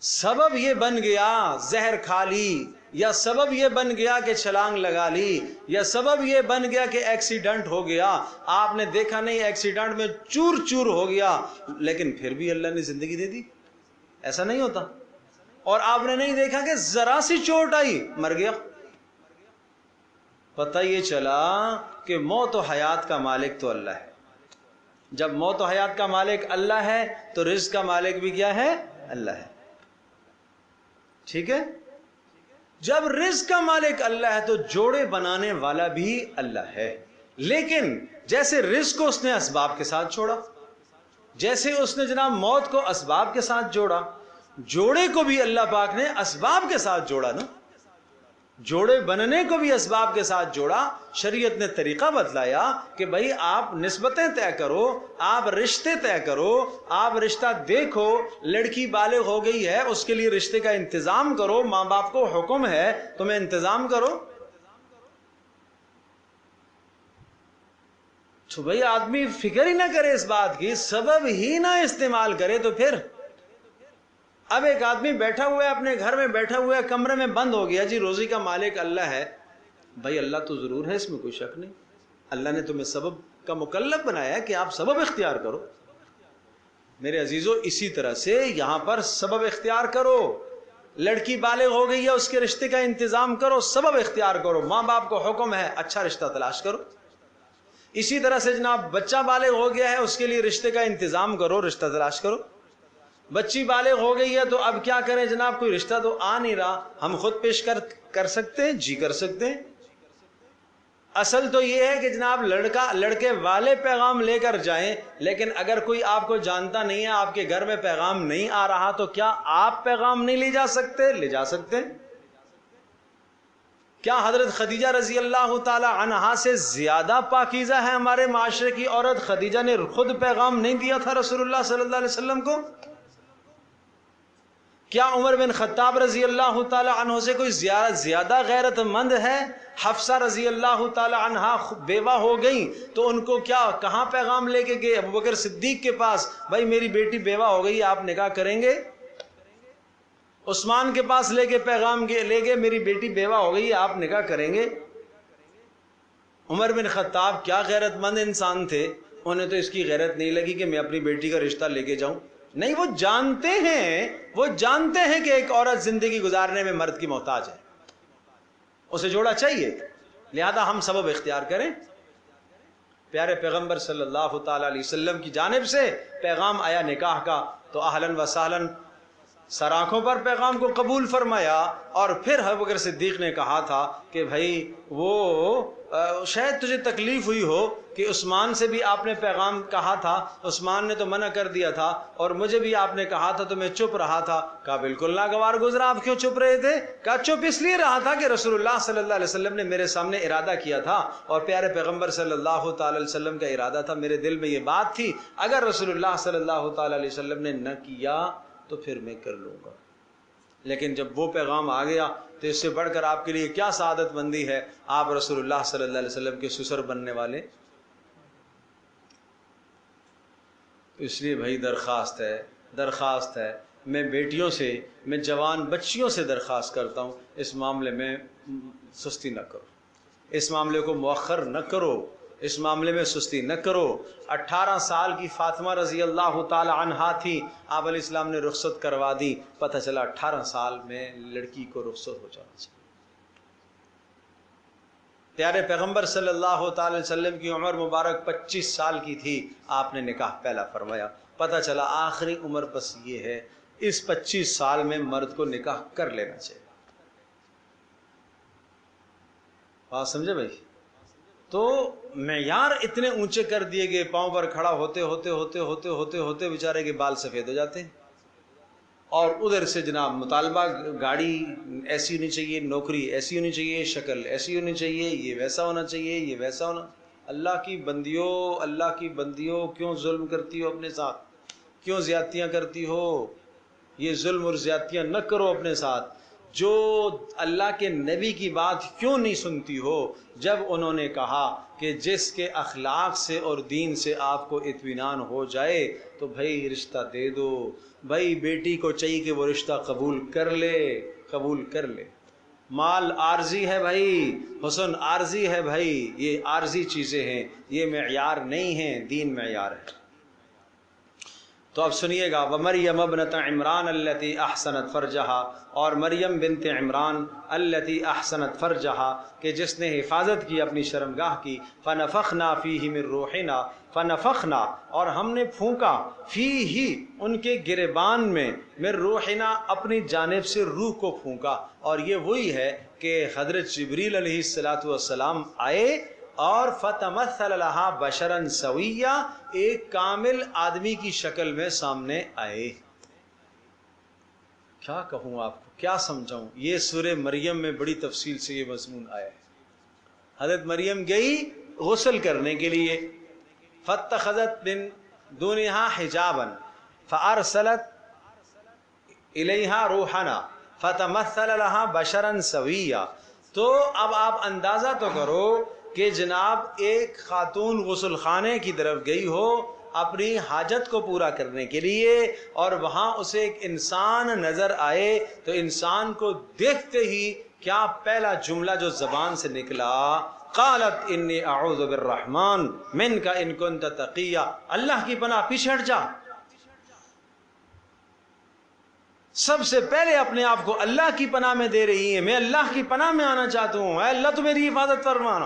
سبب یہ بن گیا زہر کھا لی، یا سبب یہ بن گیا کہ چھلانگ لگا لی، یا سبب یہ بن گیا کہ ایکسیڈنٹ ہو گیا. آپ نے دیکھا نہیں ایکسیڈنٹ میں چور چور ہو گیا، لیکن پھر بھی اللہ نے زندگی دے دی، ایسا نہیں ہوتا. اور آپ نے نہیں دیکھا کہ ذرا سی چوٹ آئی مر گیا. پتہ یہ چلا کہ موت و حیات کا مالک تو اللہ ہے. جب موت و حیات کا مالک اللہ ہے تو رزق کا مالک بھی کیا ہے؟ اللہ ہے. ٹھیک ہے. جب رزق کا مالک اللہ ہے تو جوڑے بنانے والا بھی اللہ ہے. لیکن جیسے رزق کو اس نے اسباب کے ساتھ چھوڑا، جیسے اس نے جناب موت کو اسباب کے ساتھ جوڑا، جوڑے کو بھی اللہ پاک نے اسباب کے ساتھ جوڑا نا. جوڑے بننے کو بھی اسباب کے ساتھ جوڑا. شریعت نے طریقہ بتلایا کہ بھائی آپ نسبتیں طے کرو، آپ رشتے طے کرو، آپ رشتہ دیکھو. لڑکی بالغ ہو گئی ہے، اس کے لیے رشتے کا انتظام کرو. ماں باپ کو حکم ہے تمہیں انتظام کرو. تو بھائی آدمی فکر ہی نہ کرے اس بات کی، سبب ہی نہ استعمال کرے تو پھر. اب ایک آدمی بیٹھا ہوا ہے اپنے گھر میں، بیٹھا ہوا ہے کمرے میں بند ہو گیا، جی روزی کا مالک اللہ ہے. بھائی اللہ تو ضرور ہے، اس میں کوئی شک نہیں. اللہ نے تمہیں سبب کا مکلف بنایا ہے کہ آپ سبب اختیار کرو. میرے عزیزو اسی طرح سے یہاں پر سبب اختیار کرو. لڑکی بالغ ہو گئی ہے، اس کے رشتے کا انتظام کرو، سبب اختیار کرو. ماں باپ کو حکم ہے اچھا رشتہ تلاش کرو. اسی طرح سے جناب بچہ بالغ ہو گیا ہے، اس کے لیے رشتے کا انتظام کرو، رشتہ تلاش کرو. بچی بالغ ہو گئی ہے تو اب کیا کریں جناب، کوئی رشتہ تو آ نہیں رہا، ہم خود پیش کر سکتے ہیں؟ جی کر سکتے ہیں. اصل تو یہ ہے کہ جناب لڑکے والے پیغام لے کر جائیں، لیکن اگر کوئی آپ کو جانتا نہیں ہے، آپ کے گھر میں پیغام نہیں آ رہا، تو کیا آپ پیغام نہیں لے جا سکتے؟ لے جا سکتے ہیں. کیا حضرت خدیجہ رضی اللہ تعالی عنہا سے زیادہ پاکیزہ ہے ہمارے معاشرے کی عورت؟ خدیجہ نے خود پیغام نہیں دیا تھا رسول اللہ صلی اللہ علیہ وسلم کو؟ کیا عمر بن خطاب رضی اللہ تعالی عنہ سے کوئی زیادہ غیرت مند ہے؟ حفصہ رضی اللہ تعالی عنہا بیوہ ہو گئیں تو ان کو کیا کہاں پیغام لے کے گئے؟ ابوبکر صدیق کے پاس، بھائی میری بیٹی بیوہ ہو گئی، آپ نکاح کریں گے؟ عثمان کے پاس لے کے پیغام لے گئے، میری بیٹی بیوہ ہو گئی، آپ نکاح کریں گے؟ عمر بن خطاب کیا غیرت مند انسان تھے، انہیں تو اس کی غیرت نہیں لگی کہ میں اپنی بیٹی کا رشتہ لے کے جاؤں. نہیں، وہ جانتے ہیں کہ ایک عورت زندگی گزارنے میں مرد کی محتاج ہے، اسے جوڑا چاہیے، لہذا ہم سبب اختیار کریں. پیارے پیغمبر صلی اللہ تعالی علیہ وسلم کی جانب سے پیغام آیا نکاح کا، تو اہلاً و سہلاً سر آنکھوں پر پیغام کو قبول فرمایا. اور پھر ابوبکر صدیق نے کہا تھا کہ بھائی وہ شاید تجھے تکلیف ہوئی ہو کہ عثمان سے بھی آپ نے پیغام کہا تھا، عثمان نے تو منع کر دیا تھا، اور مجھے بھی آپ نے کہا تھا تو میں چپ رہا تھا. کہا بالکل ناگوار گزرا، آپ کیوں چپ رہے تھے؟ کہا چپ اس لیے رہا تھا کہ رسول اللہ صلی اللہ علیہ وسلم نے میرے سامنے ارادہ کیا تھا، اور پیارے پیغمبر صلی اللہ تعالی علیہ وسلم کا ارادہ تھا، میرے دل میں یہ بات تھی، اگر رسول اللہ صلی اللہ تعالی علیہ وسلم نے نہ کیا تو پھر میں کر لوں گا. لیکن جب وہ پیغام آ گیا تو اس سے بڑھ کر آپ کے لیے کیا سعادت مندی ہے، آپ رسول اللہ صلی اللہ علیہ وسلم کے سسر بننے والے. اس لیے بھائی درخواست ہے میں بیٹیوں سے، میں جوان بچیوں سے درخواست کرتا ہوں، اس معاملے میں سستی نہ کرو، اس معاملے کو مؤخر نہ کرو، اس معاملے میں سستی نہ کرو. 18 سال کی فاطمہ رضی اللہ تعالی عنہا تھی، آپ علیہ السلام نے رخصت کروا دی، پتہ چلا 18 سال میں لڑکی کو رخصت ہو جانا چاہیے. پیارے پیغمبر صلی اللہ تعالی وسلم کی عمر مبارک 25 سال کی تھی، آپ نے نکاح پہلا فرمایا. پتہ چلا آخری عمر بس یہ ہے، اس 25 سال میں مرد کو نکاح کر لینا چاہیے. بات سمجھے بھائی؟ تو معیار اتنے اونچے کر دیے گئے، پاؤں پر کھڑا ہوتے ہوتے بیچارے کے بال سفید ہو جاتے ہیں. اور ادھر سے جناب مطالبہ، گاڑی ایسی ہونی چاہیے، نوکری ایسی ہونی چاہیے، شکل ایسی ہونی چاہیے، یہ ویسا ہونا چاہیے، یہ ویسا ہونا. اللہ کی بندیوں کیوں ظلم کرتی ہو اپنے ساتھ؟ کیوں زیادتیاں کرتی ہو؟ یہ ظلم اور زیادتیاں نہ کرو اپنے ساتھ. جو اللہ کے نبی کی بات کیوں نہیں سنتی ہو جب انہوں نے کہا کہ جس کے اخلاق سے اور دین سے آپ کو اطمینان ہو جائے تو بھائی رشتہ دے دو. بھائی بیٹی کو چاہیے کہ وہ رشتہ قبول کر لے. مال عارضی ہے بھائی، حسن عارضی ہے بھائی، یہ عارضی چیزیں ہیں، یہ معیار نہیں ہیں، دین معیار ہے. تو اب سنیے گا، وَمَرْيَمَ ابْنَتَ عِمْرَانَ الَّتِي أَحْسَنَتْ فَرْجَهَا، اور مریم بنت عمران التي احسنت فرجها، کہ جس نے حفاظت کی اپنی شرمگاہ کی، فَنَفَخْنَا فِيهِ مِن رُوحِنَا، فَنَفَخْنَا، اور ہم نے پھونکا، فِيهِ ان کے گریبان میں، مِن رُوحِنَا اپنی جانب سے روح کو پھونکا۔ اور یہ وہی ہے کہ حضرت جبریل علیہ السلام آئے اور فَتَمَثَّلَ لَهَا بَشَرًا سَوِيًّا، ایک کامل آدمی کی شکل میں سامنے آئے۔ کیا کہوں آپ کو، کیا سمجھاؤں، یہ سورہ مریم میں بڑی تفصیل سے یہ مضمون آیا ہے۔ حضرت مریم گئی غسل کرنے کے لیے، فَاتَّخَذَتْ مِن دُونِهَا حِجَابًا فَأَرْسَلَتْ إِلَيْهَا رُوحَنَا فَتَمَثَّلَ لَهَا بَشَرًا سَوِيًّا۔ تو اب آپ اندازہ تو کرو کہ جناب ایک خاتون غسل خانے کی طرف گئی ہو اپنی حاجت کو پورا کرنے کے لیے، اور وہاں اسے ایک انسان نظر آئے، تو انسان کو دیکھتے ہی کیا پہلا جملہ جو زبان سے نکلا، قالت انی اعوذ بالرحمن منک ان کنت تقیا، اللہ کی پناہ، پیچھے ہٹ جا۔ سب سے پہلے اپنے آپ کو اللہ کی پناہ میں دے رہی ہے، میں اللہ کی پناہ میں آنا چاہتا ہوں، اے اللہ تو میری حفاظت فرمانا۔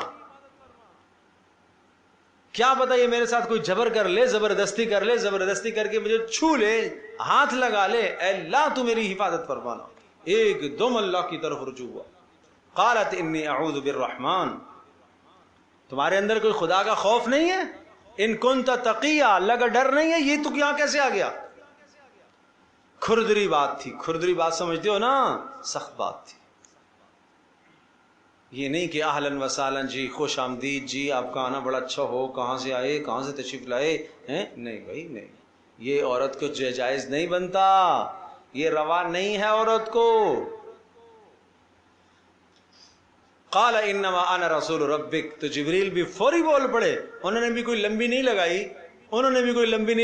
کیا پتہ یہ میرے ساتھ کوئی جبر کر لے، زبردستی کر لے، زبردستی کر کے مجھے چھو لے، ہاتھ لگا لے، اے اللہ تو میری حفاظت فرمانا۔ ایک دم اللہ کی طرف رجوع ہوا۔ قالت انی اعوذ بالرحمن، تمہارے اندر کوئی خدا کا خوف نہیں ہے؟ ان کنت تقیہ، اللہ کا ڈر نہیں ہے؟ یہ تو یہاں کیسے آ گیا؟ کھردری بات تھی، کھردری بات سمجھتے ہو نا، سخت بات تھی۔ یہ نہیں کہ اہلاً وسہلاً جی، خوش آمدید جی، آپ کا آنا بڑا اچھا ہو، کہاں سے آئے، کہاں سے تشریف لائے ہیں؟ نہیں بھائی نہیں، یہ عورت کو جائز نہیں بنتا، یہ روا نہیں ہے عورت کو۔ قال انما انا رسول ربک، تو جبریل بھی فوری بول پڑے، انہوں نے بھی کوئی لمبی نہیں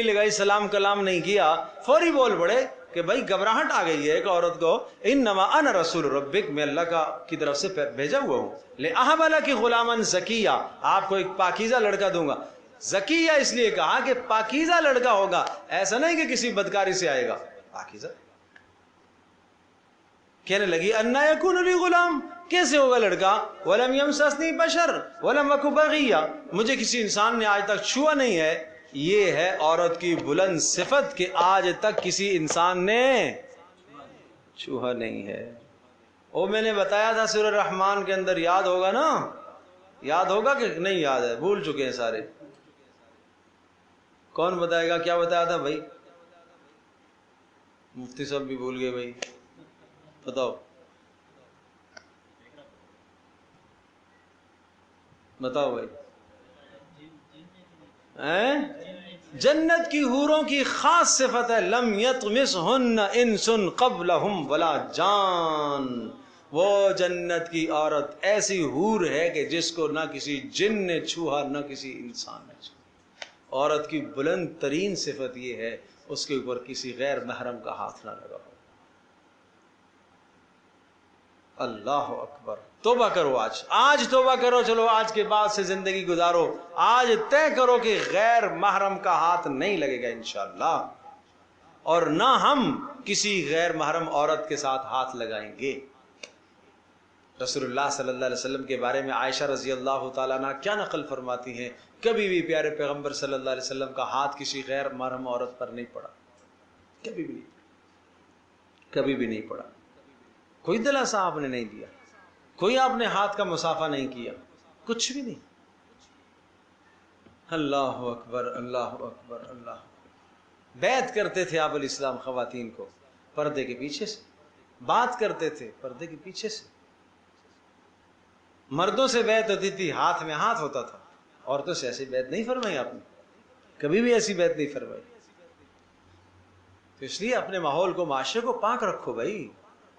لگائی، سلام کلام نہیں کیا، فوری بول پڑے کہ بھائی گھبراہٹ آ گئی ہے ایک عورت کو، انما انا رسول ربک، میں اللہ کی طرف سے بھیجا ہوا ہوں، لأہب لک غلاما زکیہ، آپ کو ایک پاکیزہ لڑکا دوں گا۔ زکیہ اس لیے کہا کہ پاکیزہ لڑکا ہوگا، ایسا نہیں کہ کسی بدکاری سے آئے گا، پاکیزہ۔ کہنے لگی انا یکون لی غلام، کیسے ہوگا لڑکا، ولم یمسسنی بشر ولم اک بغیہ، مجھے کسی انسان نے آج تک چھوا نہیں ہے۔ یہ ہے عورت کی بلند صفت کہ آج تک کسی انسان نے چھوا نہیں ہے۔ وہ میں نے بتایا تھا سورہ رحمان کے اندر، یاد ہوگا نا، یاد ہوگا کہ نہیں یاد ہے؟ بھول چکے ہیں سارے۔ کون بتائے گا کیا بتایا تھا بھائی؟ مفتی صاحب بھی بھول گئے بھائی، بتاؤ بتاؤ بھائی۔ جنت کی حوروں کی خاص صفت ہے لم یطمثہن انس قبلہم ولا جان، وہ جنت کی عورت ایسی حور ہے کہ جس کو نہ کسی جن نے چھوا نہ کسی انسان نے چھوا۔ عورت کی بلند ترین صفت یہ ہے اس کے اوپر کسی غیر محرم کا ہاتھ نہ لگا ہو۔ اللہ اکبر، توبہ کرو، آج توبہ کرو، چلو آج کے بعد سے زندگی گزارو، آج طے کرو کہ غیر محرم کا ہاتھ نہیں لگے گا انشاءاللہ، اور نہ ہم کسی غیر محرم عورت کے ساتھ ہاتھ لگائیں گے۔ رسول اللہ صلی اللہ علیہ وسلم کے بارے میں عائشہ رضی اللہ تعالیٰ عنہ کیا نقل فرماتی ہیں، کبھی بھی پیارے پیغمبر صلی اللہ علیہ وسلم کا ہاتھ کسی غیر محرم عورت پر نہیں پڑا، کبھی بھی نہیں، کبھی بھی نہیں پڑا، کوئی دلاسا آپ نے نہیں دیا، کوئی آپ نے ہاتھ کا مصافحہ نہیں کیا، کچھ بھی نہیں۔ اللہ اکبر اللہ اکبر اللہ اکبر۔ بیعت کرتے تھے آپ علیہ السلام خواتین کو پردے کے پیچھے سے، بات کرتے تھے پردے کے پیچھے سے۔ مردوں سے بیعت ہوتی تھی، ہاتھ میں ہاتھ ہوتا تھا، عورتوں سے ایسی بیعت نہیں فرمائی آپ نے، کبھی بھی ایسی بیعت نہیں فرمائی۔ تو اس لیے اپنے ماحول کو، معاشرے کو پاک رکھو بھائی،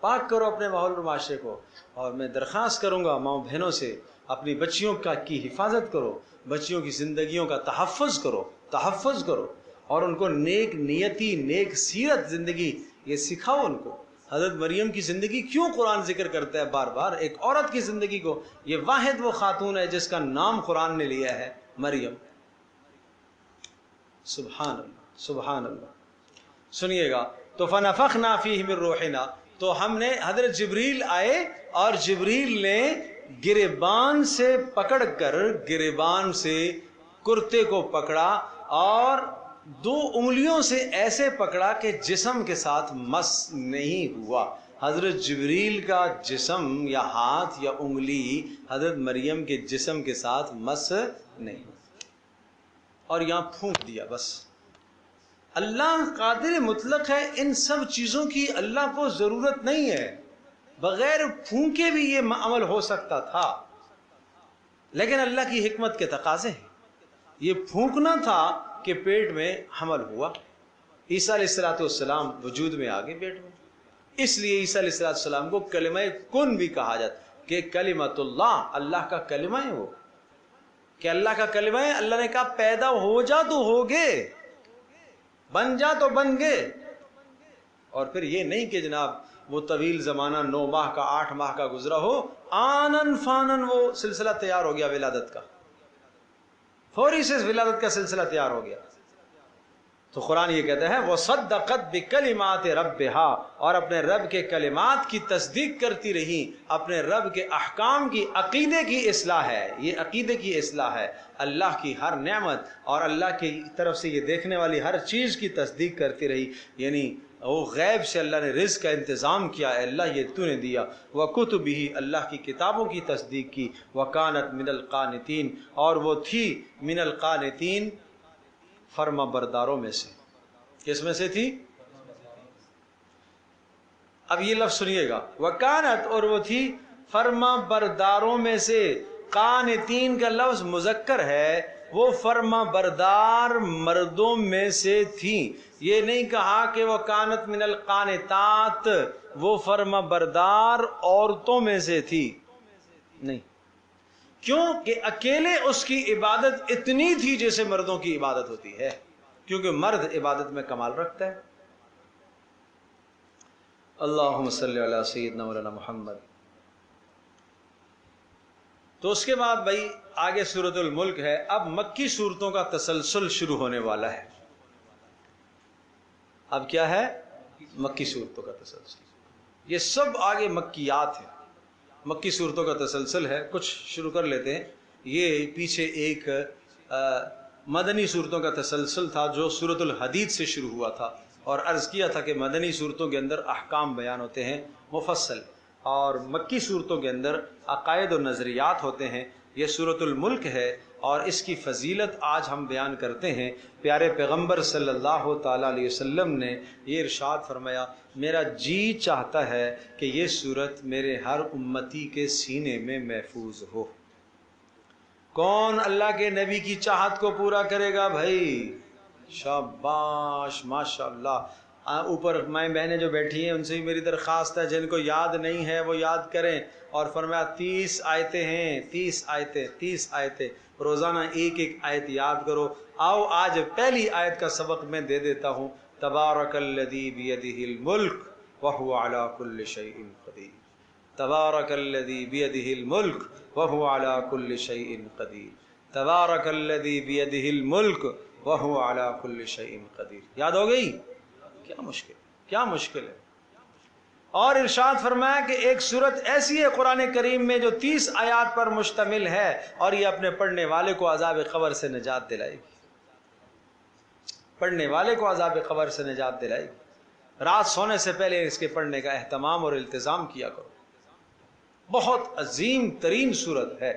پاک کرو اپنے ماحول اور معاشرے کو۔ اور میں درخواست کروں گا ماؤں بہنوں سے، اپنی بچیوں کی حفاظت کرو، بچیوں کی زندگیوں کا تحفظ کرو، اور ان کو نیک نیتی، نیک سیرت زندگی یہ سکھاؤ ان کو۔ حضرت مریم کی زندگی کیوں قرآن ذکر کرتا ہے بار بار؟ ایک عورت کی زندگی کو، یہ واحد وہ خاتون ہے جس کا نام قرآن نے لیا ہے مریم۔ سبحان اللہ سبحان اللہ۔ سنیے گا، تو فنفخنا فیہ من روحنا، تو ہم نے حضرت جبریل آئے اور جبریل نے گریبان سے پکڑ کر، گریبان سے کرتے کو پکڑا اور 2 انگلیوں سے ایسے پکڑا کہ جسم کے ساتھ مس نہیں ہوا۔ حضرت جبریل کا جسم یا ہاتھ یا انگلی حضرت مریم کے جسم کے ساتھ مس نہیں، اور یہاں پھونک دیا بس۔ اللہ قادر مطلق ہے، ان سب چیزوں کی اللہ کو ضرورت نہیں ہے، بغیر پھونکے بھی یہ عمل ہو سکتا تھا، لیکن اللہ کی حکمت کے تقاضے ہیں۔ یہ پھونکنا تھا کہ پیٹ میں حمل ہوا، عیسیٰ علیہ السلام وجود میں آگے پیٹ میں، اس لیے عیسیٰ علیہ السلام کو کلمہ کن بھی کہا جاتا کہ کلمۃ اللہ، اللہ کا کلمہ ہے وہ، کہ اللہ کا کلمہ ہے۔ اللہ نے کہا پیدا ہو جا تو ہوگے، بن جا تو بن گے۔ اور پھر یہ نہیں کہ جناب وہ طویل زمانہ 9 ماہ کا 8 ماہ کا گزرا ہو، آنن فانن وہ سلسلہ تیار ہو گیا ولادت کا، فوری سے ولادت کا سلسلہ تیار ہو گیا۔ تو قرآن یہ کہتا ہے وَصَدَّقَتْ بِكَلِمَاتِ رَبِّهَا، اور اپنے رب کے کلمات کی تصدیق کرتی رہی، اپنے رب کے احکام کی، عقیدے کی اصلاح ہے، یہ عقیدے کی اصلاح ہے، اللہ کی ہر نعمت اور اللہ کی طرف سے یہ دیکھنے والی ہر چیز کی تصدیق کرتی رہی، یعنی وہ غیب سے اللہ نے رزق کا انتظام کیا ہے، اللہ یہ تو نے دیا، وَكُتُبِهِ، اللہ کی کتابوں کی تصدیق کی، وَكَانَتْ مِنَ الْقَانِتِينَ، اور وہ تھی من القانتین، فرما برداروں میں سے۔ کس میں سے تھی؟ اب یہ لفظ سنیے گا، وکانت، اور وہ تھی فرما برداروں میں سے۔ قانتین کا لفظ مذکر ہے، وہ فرما بردار مردوں میں سے تھی، یہ نہیں کہا کہ وہ کانت من القانتات، وہ فرما بردار عورتوں میں سے تھی، نہیں، کیوں کہ اکیلے اس کی عبادت اتنی تھی جیسے مردوں کی عبادت ہوتی ہے، کیونکہ مرد عبادت میں کمال رکھتا ہے۔ اللہم صلی علی سیدنا مولانا محمد۔ تو اس کے بعد بھائی آگے سورۃ الملک ہے، اب مکی صورتوں کا تسلسل شروع ہونے والا ہے۔ اب کیا ہے؟ مکی صورتوں کا تسلسل، یہ سب آگے مکیات ہیں، مکی صورتوں کا تسلسل ہے۔ کچھ شروع کر لیتے ہیں۔ یہ پیچھے ایک مدنی صورتوں کا تسلسل تھا جو سورۃ الحدید سے شروع ہوا تھا، اور عرض کیا تھا کہ مدنی صورتوں کے اندر احکام بیان ہوتے ہیں مفصل، اور مکی صورتوں کے اندر عقائد و نظریات ہوتے ہیں۔ یہ سورۃ الملک ہے اور اس کی فضیلت آج ہم بیان کرتے ہیں۔ پیارے پیغمبر صلی اللہ تعالیٰ علیہ وسلم نے یہ ارشاد فرمایا، میرا جی چاہتا ہے کہ یہ سورت میرے ہر امتی کے سینے میں محفوظ ہو۔ کون اللہ کے نبی کی چاہت کو پورا کرے گا بھائی؟ شاباش، ماشاءاللہ۔ اوپر مائیں بہنیں جو بیٹھی ہیں ان سے بھی میری درخواست ہے، جن کو یاد نہیں ہے وہ یاد کریں، اور فرمایا 30 آیتیں ہیں، 30 آیتیں، 30 آیتیں، روزانہ ایک ایک آیت یاد کرو۔ آؤ آج پہلی آیت کا سبق میں دے دیتا ہوں۔ تبارک الذی بیدہ الملک وہو علی کل شیء قدیر، تبارک الذی بیدہ الملک وہو علی کل شیء قدیر، تبارک الذی بیدہ الملک وہو علی کل شیء قدیر۔ یاد ہو گئی؟ کیا مشکل، کیا مشکل ہے۔ اور ارشاد فرمایا کہ ایک صورت ایسی ہے قرآن کریم میں جو 30 آیات پر مشتمل ہے، اور یہ اپنے پڑھنے والے کو عذاب قبر سے نجات دلائے گی، پڑھنے والے کو عذاب قبر سے نجات دلائے گی۔ رات سونے سے پہلے اس کے پڑھنے کا اہتمام اور التزام کیا کرو، بہت عظیم ترین صورت ہے۔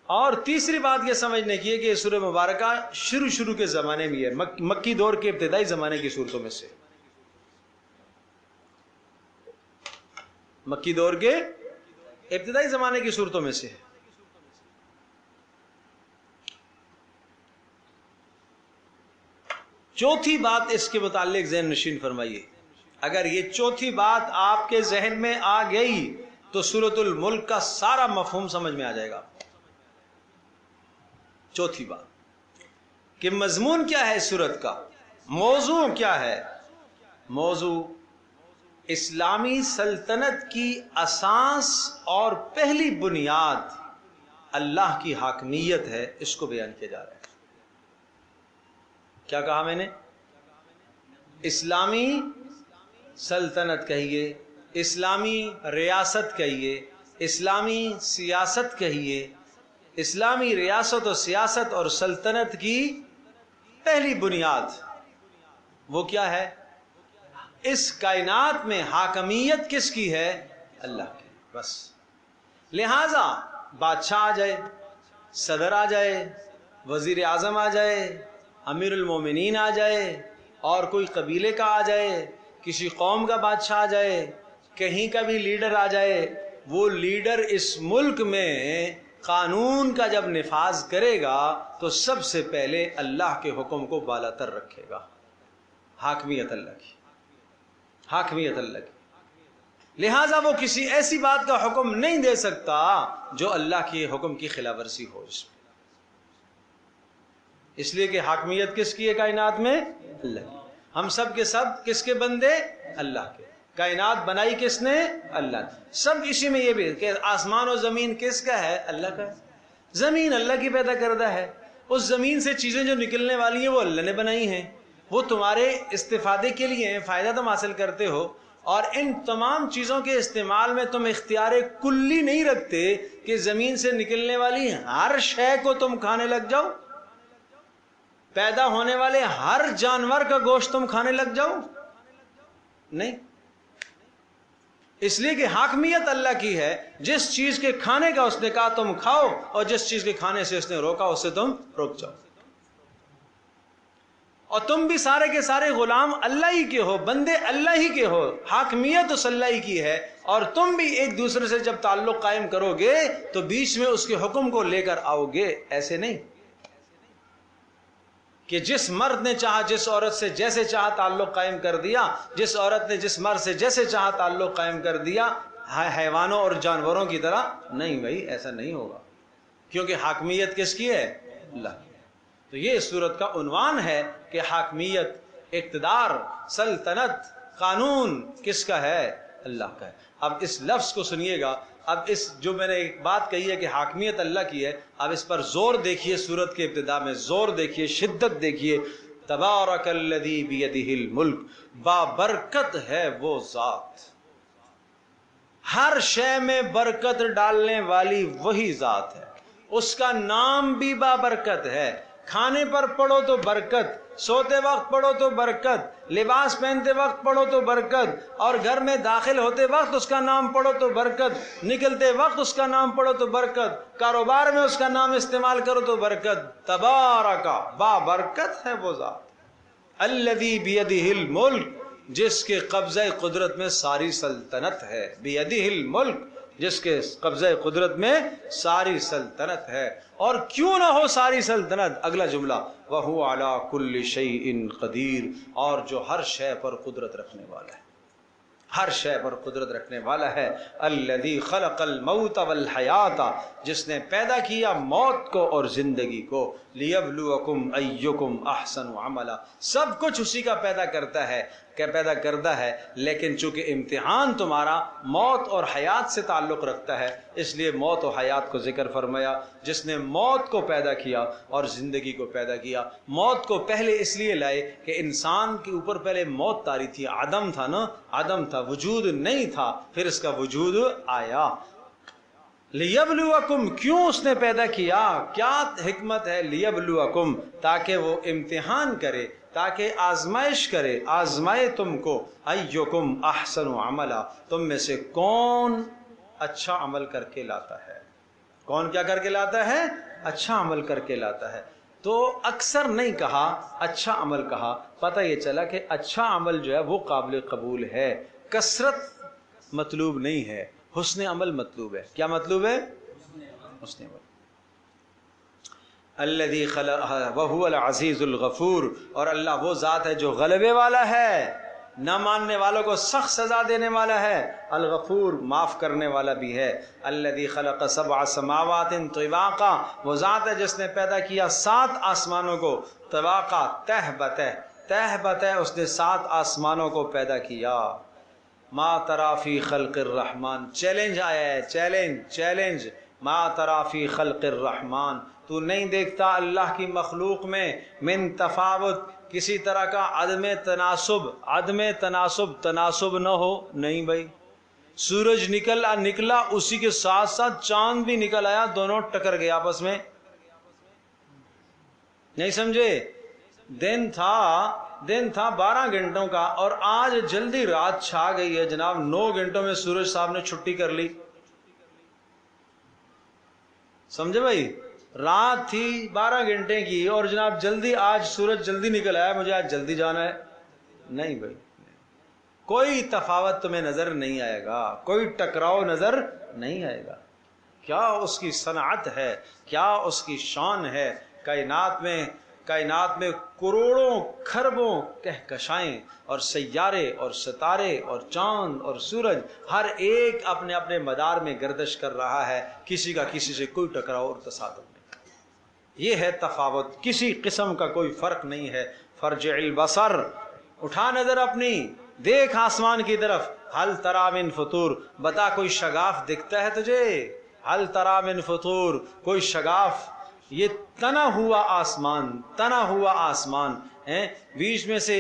اور تیسری بات یہ سمجھنے کی ہے کہ یہ سورہ مبارکہ شروع کے زمانے میں ہے، مکی دور کے ابتدائی زمانے کی صورتوں میں سے، مکی دور کے ابتدائی زمانے کی صورتوں میں سے ہے۔ چوتھی بات اس کے متعلق ذہن نشین فرمائیے، اگر یہ چوتھی بات آپ کے ذہن میں آ گئی تو سورۃ الملک کا سارا مفہوم سمجھ میں آ جائے گا۔ چوتھی بات کہ مضمون کیا ہے اس سورت کا، موضوع کیا ہے۔ موضوع اسلامی سلطنت کی اساس اور پہلی بنیاد اللہ کی حاکمیت ہے، اس کو بیان کیا جا رہا ہے۔ کیا کہا میں نے؟ اسلامی سلطنت کہیے، اسلامی ریاست کہیے، اسلامی سیاست کہیے، اسلامی ریاست و سیاست اور سلطنت کی پہلی بنیاد وہ کیا ہے؟ اس کائنات میں حاکمیت کس کی ہے؟ اللہ کی، بس۔ لہذا بادشاہ آ جائے، صدر آ جائے، وزیر اعظم آ جائے، امیر المومنین آ جائے، اور کوئی قبیلے کا آ جائے، کسی قوم کا بادشاہ آ جائے، کہیں کا بھی لیڈر آ جائے، وہ لیڈر اس ملک میں قانون کا جب نفاذ کرے گا تو سب سے پہلے اللہ کے حکم کو بالا تر رکھے گا۔ حاکمیت اللہ کی، حاکمیت اللہ کی۔ لہٰذا وہ کسی ایسی بات کا حکم نہیں دے سکتا جو اللہ کے حکم کی خلاف ورزی ہو اس میں، اس لیے کہ حاکمیت کس کی ہے کائنات میں؟ اللہ کی۔ ہم سب کے سب کس کے بندے؟ اللہ کے۔ کائنات بنائی کس نے؟ اللہ نے۔ سب اسی میں یہ بھی کہ آسمان و زمین کس کا ہے؟ اللہ کا ہے۔ زمین اللہ کی پیدا کردہ ہے، اس زمین سے چیزیں جو نکلنے والی ہیں وہ اللہ نے بنائی ہیں، وہ تمہارے استفادے کے لیے ہیں، فائدہ تم حاصل کرتے ہو، اور ان تمام چیزوں کے استعمال میں تم اختیار کلی نہیں رکھتے کہ زمین سے نکلنے والی ہر شے کو تم کھانے لگ جاؤ، پیدا ہونے والے ہر جانور کا گوشت تم کھانے لگ جاؤ، نہیں۔ اس لیے کہ حاکمیت اللہ کی ہے، جس چیز کے کھانے کا اس نے کہا تم کھاؤ، اور جس چیز کے کھانے سے اس نے روکا اس سے تم رک جاؤ، اور تم بھی سارے کے سارے غلام اللہ ہی کے ہو، بندے اللہ ہی کے ہو، حاکمیت اس اللہ ہی کی ہے، اور تم بھی ایک دوسرے سے جب تعلق قائم کرو گے تو بیچ میں اس کے حکم کو لے کر آؤ گے، ایسے نہیں کہ جس مرد نے چاہا جس عورت سے جیسے چاہا تعلق قائم کر دیا، جس عورت نے جس مرد سے جیسے چاہا تعلق قائم کر دیا، حیوانوں اور جانوروں کی طرح نہیں، بھائی ایسا نہیں ہوگا، کیونکہ حاکمیت کس کی ہے؟ اللہ کی۔ تو یہ اس صورت کا عنوان ہے کہ حاکمیت، اقتدار، سلطنت، قانون کس کا ہے؟ اللہ کا ہے۔ اب اس لفظ کو سنیے گا، اب اس جو میں نے ایک بات کہی ہے کہ حاکمیت اللہ کی ہے، اب اس پر زور دیکھیے، سورت کے ابتدا میں زور دیکھیے، شدت دیکھیے۔ تبارک الذی بیدہ الملک، بابرکت ہے وہ ذات، ہر شے میں برکت ڈالنے والی وہی ذات ہے، اس کا نام بھی بابرکت ہے۔ کھانے پر پڑھو تو برکت، سوتے وقت پڑھو تو برکت، لباس پہنتے وقت پڑھو تو برکت، اور گھر میں داخل ہوتے وقت اس کا نام پڑھو تو برکت، نکلتے وقت اس کا نام پڑھو تو برکت، کاروبار میں اس کا نام استعمال کرو تو برکت۔ تبارک، بابرکت ہے وہ ذات، الذی بیدہ الملک، جس کے قبضہ قدرت میں ساری سلطنت ہے، بیدہ الملک، جس کے قبضہ قدرت میں ساری سلطنت ہے۔ اور کیوں نہ ہو ساری سلطنت؟ اگلا جملہ، وَهُوَ عَلَى كُلِّ شَيْءٍ قَدِيرٌ، اور جو ہر شے پر قدرت رکھنے والا ہے، ہر شے پر قدرت رکھنے والا ہے۔ الذی خلق الموت والحیات، جس نے پیدا کیا موت کو اور زندگی کو، لیبلوکم ایکم احسن عملا، سب کچھ اسی کا پیدا کرتا ہے، کہ پیدا کرتا ہے، لیکن چونکہ امتحان تمہارا موت اور حیات سے تعلق رکھتا ہے، اس لیے موت و حیات کو ذکر فرمایا۔ جس نے موت کو پیدا کیا اور زندگی کو پیدا کیا، موت کو پہلے اس لیے لائے کہ انسان کے اوپر پہلے موت طاری تھی، عدم تھا نا، عدم تھا، وجود نہیں تھا، پھر اس کا وجود آیا۔ لیبلوکم، کیوں اس نے پیدا کیا؟ کیا حکمت ہے؟ لیبلوکم، تاکہ وہ امتحان کرے، تاکہ آزمائش کرے، آزمائے تم کو، ایکم احسن عملا، تم میں سے کون اچھا عمل کر کے لاتا ہے۔ کون کیا کر کے لاتا ہے؟ اچھا عمل کر کے لاتا ہے۔ تو اکثر نہیں کہا، اچھا عمل کہا، پتہ یہ چلا کہ اچھا عمل جو ہے وہ قابل قبول ہے، کثرت مطلوب نہیں ہے، حسن عمل مطلوب ہے۔ کیا مطلوب ہے؟ حسن عمل۔ الذی خلق وہو العزیز الغفور، اور اللہ وہ ذات ہے جو غلبے والا ہے، نہ ماننے والوں کو سخت سزا دینے والا ہے، الغفور معاف کرنے والا بھی ہے۔ الذی خلق سبع سماوات طباقا، وہ ذات ہے جس نے پیدا کیا 7 آسمانوں کو، طباقا، تہ بتہ، تہ بتہ اس نے 7 آسمانوں کو پیدا کیا۔ ما تری فی خلق الرحمن، چیلنج آیا ہے، چیلنج، ما تری فی خلق الرحمن، تو نہیں دیکھتا اللہ کی مخلوق میں من تفاوت، کسی طرح کا عدم تناسب نہ ہو، نہیں بھائی، سورج نکلا اسی کے ساتھ ساتھ چاند بھی نکل آیا، دونوں ٹکر گئے آپس میں، نہیں سمجھے؟ دن تھا 12 گھنٹوں کا، اور آج جلدی رات چھا گئی ہے جناب، 9 گھنٹوں میں سورج صاحب نے چھٹی کر لی، سمجھے بھائی؟ رات تھی 12 گھنٹے کی اور جناب جلدی آج سورج جلدی نکل آیا، مجھے آج جلدی جانا ہے، نہیں بھائی، کوئی تفاوت تمہیں نظر نہیں آئے گا، کوئی ٹکراؤ نظر نہیں آئے گا۔ کیا اس کی صنعت ہے، کیا اس کی شان ہے، کائنات میں کروڑوں خربوں کہکشائیں اور سیارے اور ستارے اور چاند اور سورج، ہر ایک اپنے اپنے مدار میں گردش کر رہا ہے، کسی کا کسی سے کوئی ٹکراؤ اور تصادم نہیں، یہ ہے تفاوت، کسی قسم کا کوئی فرق نہیں ہے۔ فرجع البصر، اٹھا نظر اپنی، دیکھ آسمان کی طرف، حل تری من فطور، بتا کوئی شگاف دکھتا ہے تجھے؟ حل تری من فطور، کوئی شگاف؟ یہ تنا ہوا آسمان ہے، بیچ میں سے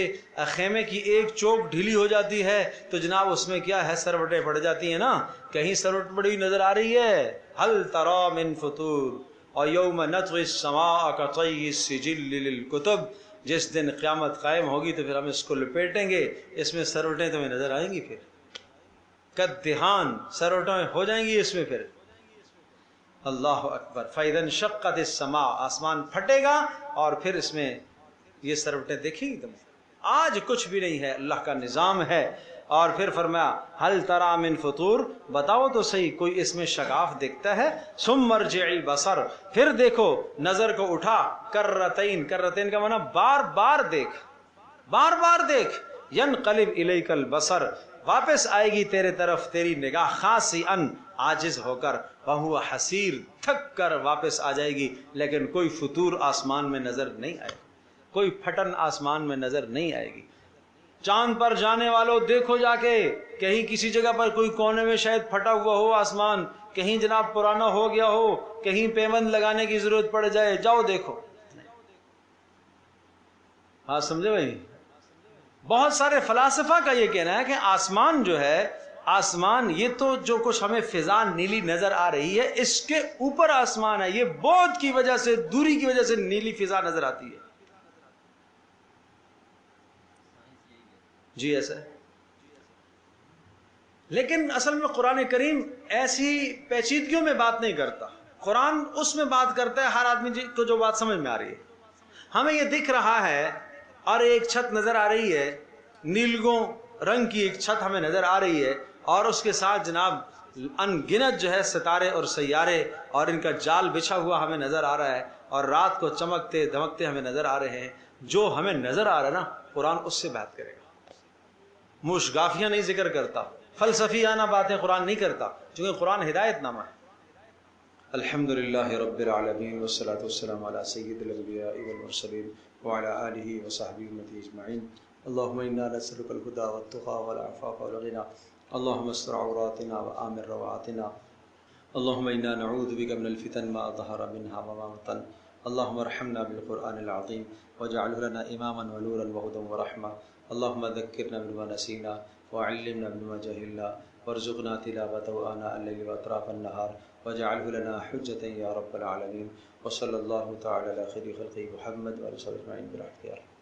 خیمے کی ایک چوک ڈھیلی ہو جاتی ہے تو جناب اس میں کیا ہے، سروٹیں پڑ جاتی ہیں نا، کہیں سروٹ پڑی نظر آ رہی ہے؟ حل تری من فطور۔ اور یوم نطوی السماء کطی السجل للکتب، جس دن قیامت قائم ہوگی تو پھر ہم اس کو لپیٹیں گے، اس میں سروٹیں تمہیں نظر آئیں گی، پھر کدہان سروٹیں ہو جائیں گی اس میں، پھر اللہ اکبر۔ فَإِذَا انشَقَّتِ السَّمَاءُ، آسمان پھٹے گا اور پھر اس میں یہ سروٹیں دیکھیں گی تمہیں۔ آج کچھ بھی نہیں ہے، اللہ کا نظام ہے۔ اور پھر فرمایا حل تری من فطور، بتاؤ تو صحیح کوئی اس میں شگاف دیکھتا ہے؟ ثم ارجع البصر، پھر دیکھو، نظر کو اٹھا، کرتین کا معنی بار بار دیکھ، ینقلب الیک البصر، واپس آئے گی تیرے طرف تیری نگاہ، خاسئن، عاجز ہو کر، وہو حسیر، تھک کر واپس آ جائے گی، لیکن کوئی فطور آسمان میں نظر نہیں آئے گی، کوئی پھٹن آسمان میں نظر نہیں آئے گی۔ چاند پر جانے والوں دیکھو جا کے، کہیں کسی جگہ پر کوئی کونے میں شاید پھٹا ہوا ہو آسمان، کہیں جناب پرانا ہو گیا ہو، کہیں پیوند لگانے کی ضرورت پڑ جائے، جاؤ دیکھو۔ ہاں سمجھے بھائی؟ بہت سارے فلاسفہ کا یہ کہنا ہے کہ آسمان جو ہے، آسمان یہ تو جو کچھ ہمیں فضا نیلی نظر آ رہی ہے، اس کے اوپر آسمان ہے، یہ بعد کی وجہ سے، دوری کی وجہ سے نیلی فضا نظر آتی ہے۔ جی ایسا ہے، لیکن اصل میں قرآن کریم ایسی پیچیدگیوں میں بات نہیں کرتا، قرآن اس میں بات کرتا ہے ہر آدمی کو جو بات سمجھ میں آ رہی ہے۔ ہمیں یہ دکھ رہا ہے اور ایک چھت نظر آ رہی ہے، نیلگوں رنگ کی ایک چھت ہمیں نظر آ رہی ہے، اور اس کے ساتھ جناب ان گنت جو ہے ستارے اور سیارے اور ان کا جال بچھا ہوا ہمیں نظر آ رہا ہے، اور رات کو چمکتے دمکتے ہمیں نظر آ رہے ہیں۔ جو ہمیں نظر آ رہا ہے نا، قرآن اس سے بات کرے گا، موشگافیاں نہیں ذکر کرتا، فلسفیانہ باتیں قرآن نہیں کرتا، چونکہ قرآن ہدایت نامہ ہے۔ الحمدللہ رب العالمین والصلاة والسلام علی سید الانبیاء والمرسلین وعلی آلہ وصحبہ امتی اجمعین۔ اللہم انا نسألک الہدی والتقی والعفاف والغنی، اللہم استر عوراتنا وآمن روعاتنا، اللہم انا نعوذ بک من الفتن ما ظہر منها وما بطن، اللہم ارحمنا بالقرآن العظیم واجعلہ لنا اماما ونورا وہدی ورحمہ، اللہم ذکرنا مما نسینا وعلمنا مما جہلنا وارزقنا تلاوته آناء الليل واطراف النهار واجعله لنا حجة يا رب العالمين، وصلى الله تعالى على خير خلقه محمد وعلى آله وصحبه أجمعين برحمتك يا رب۔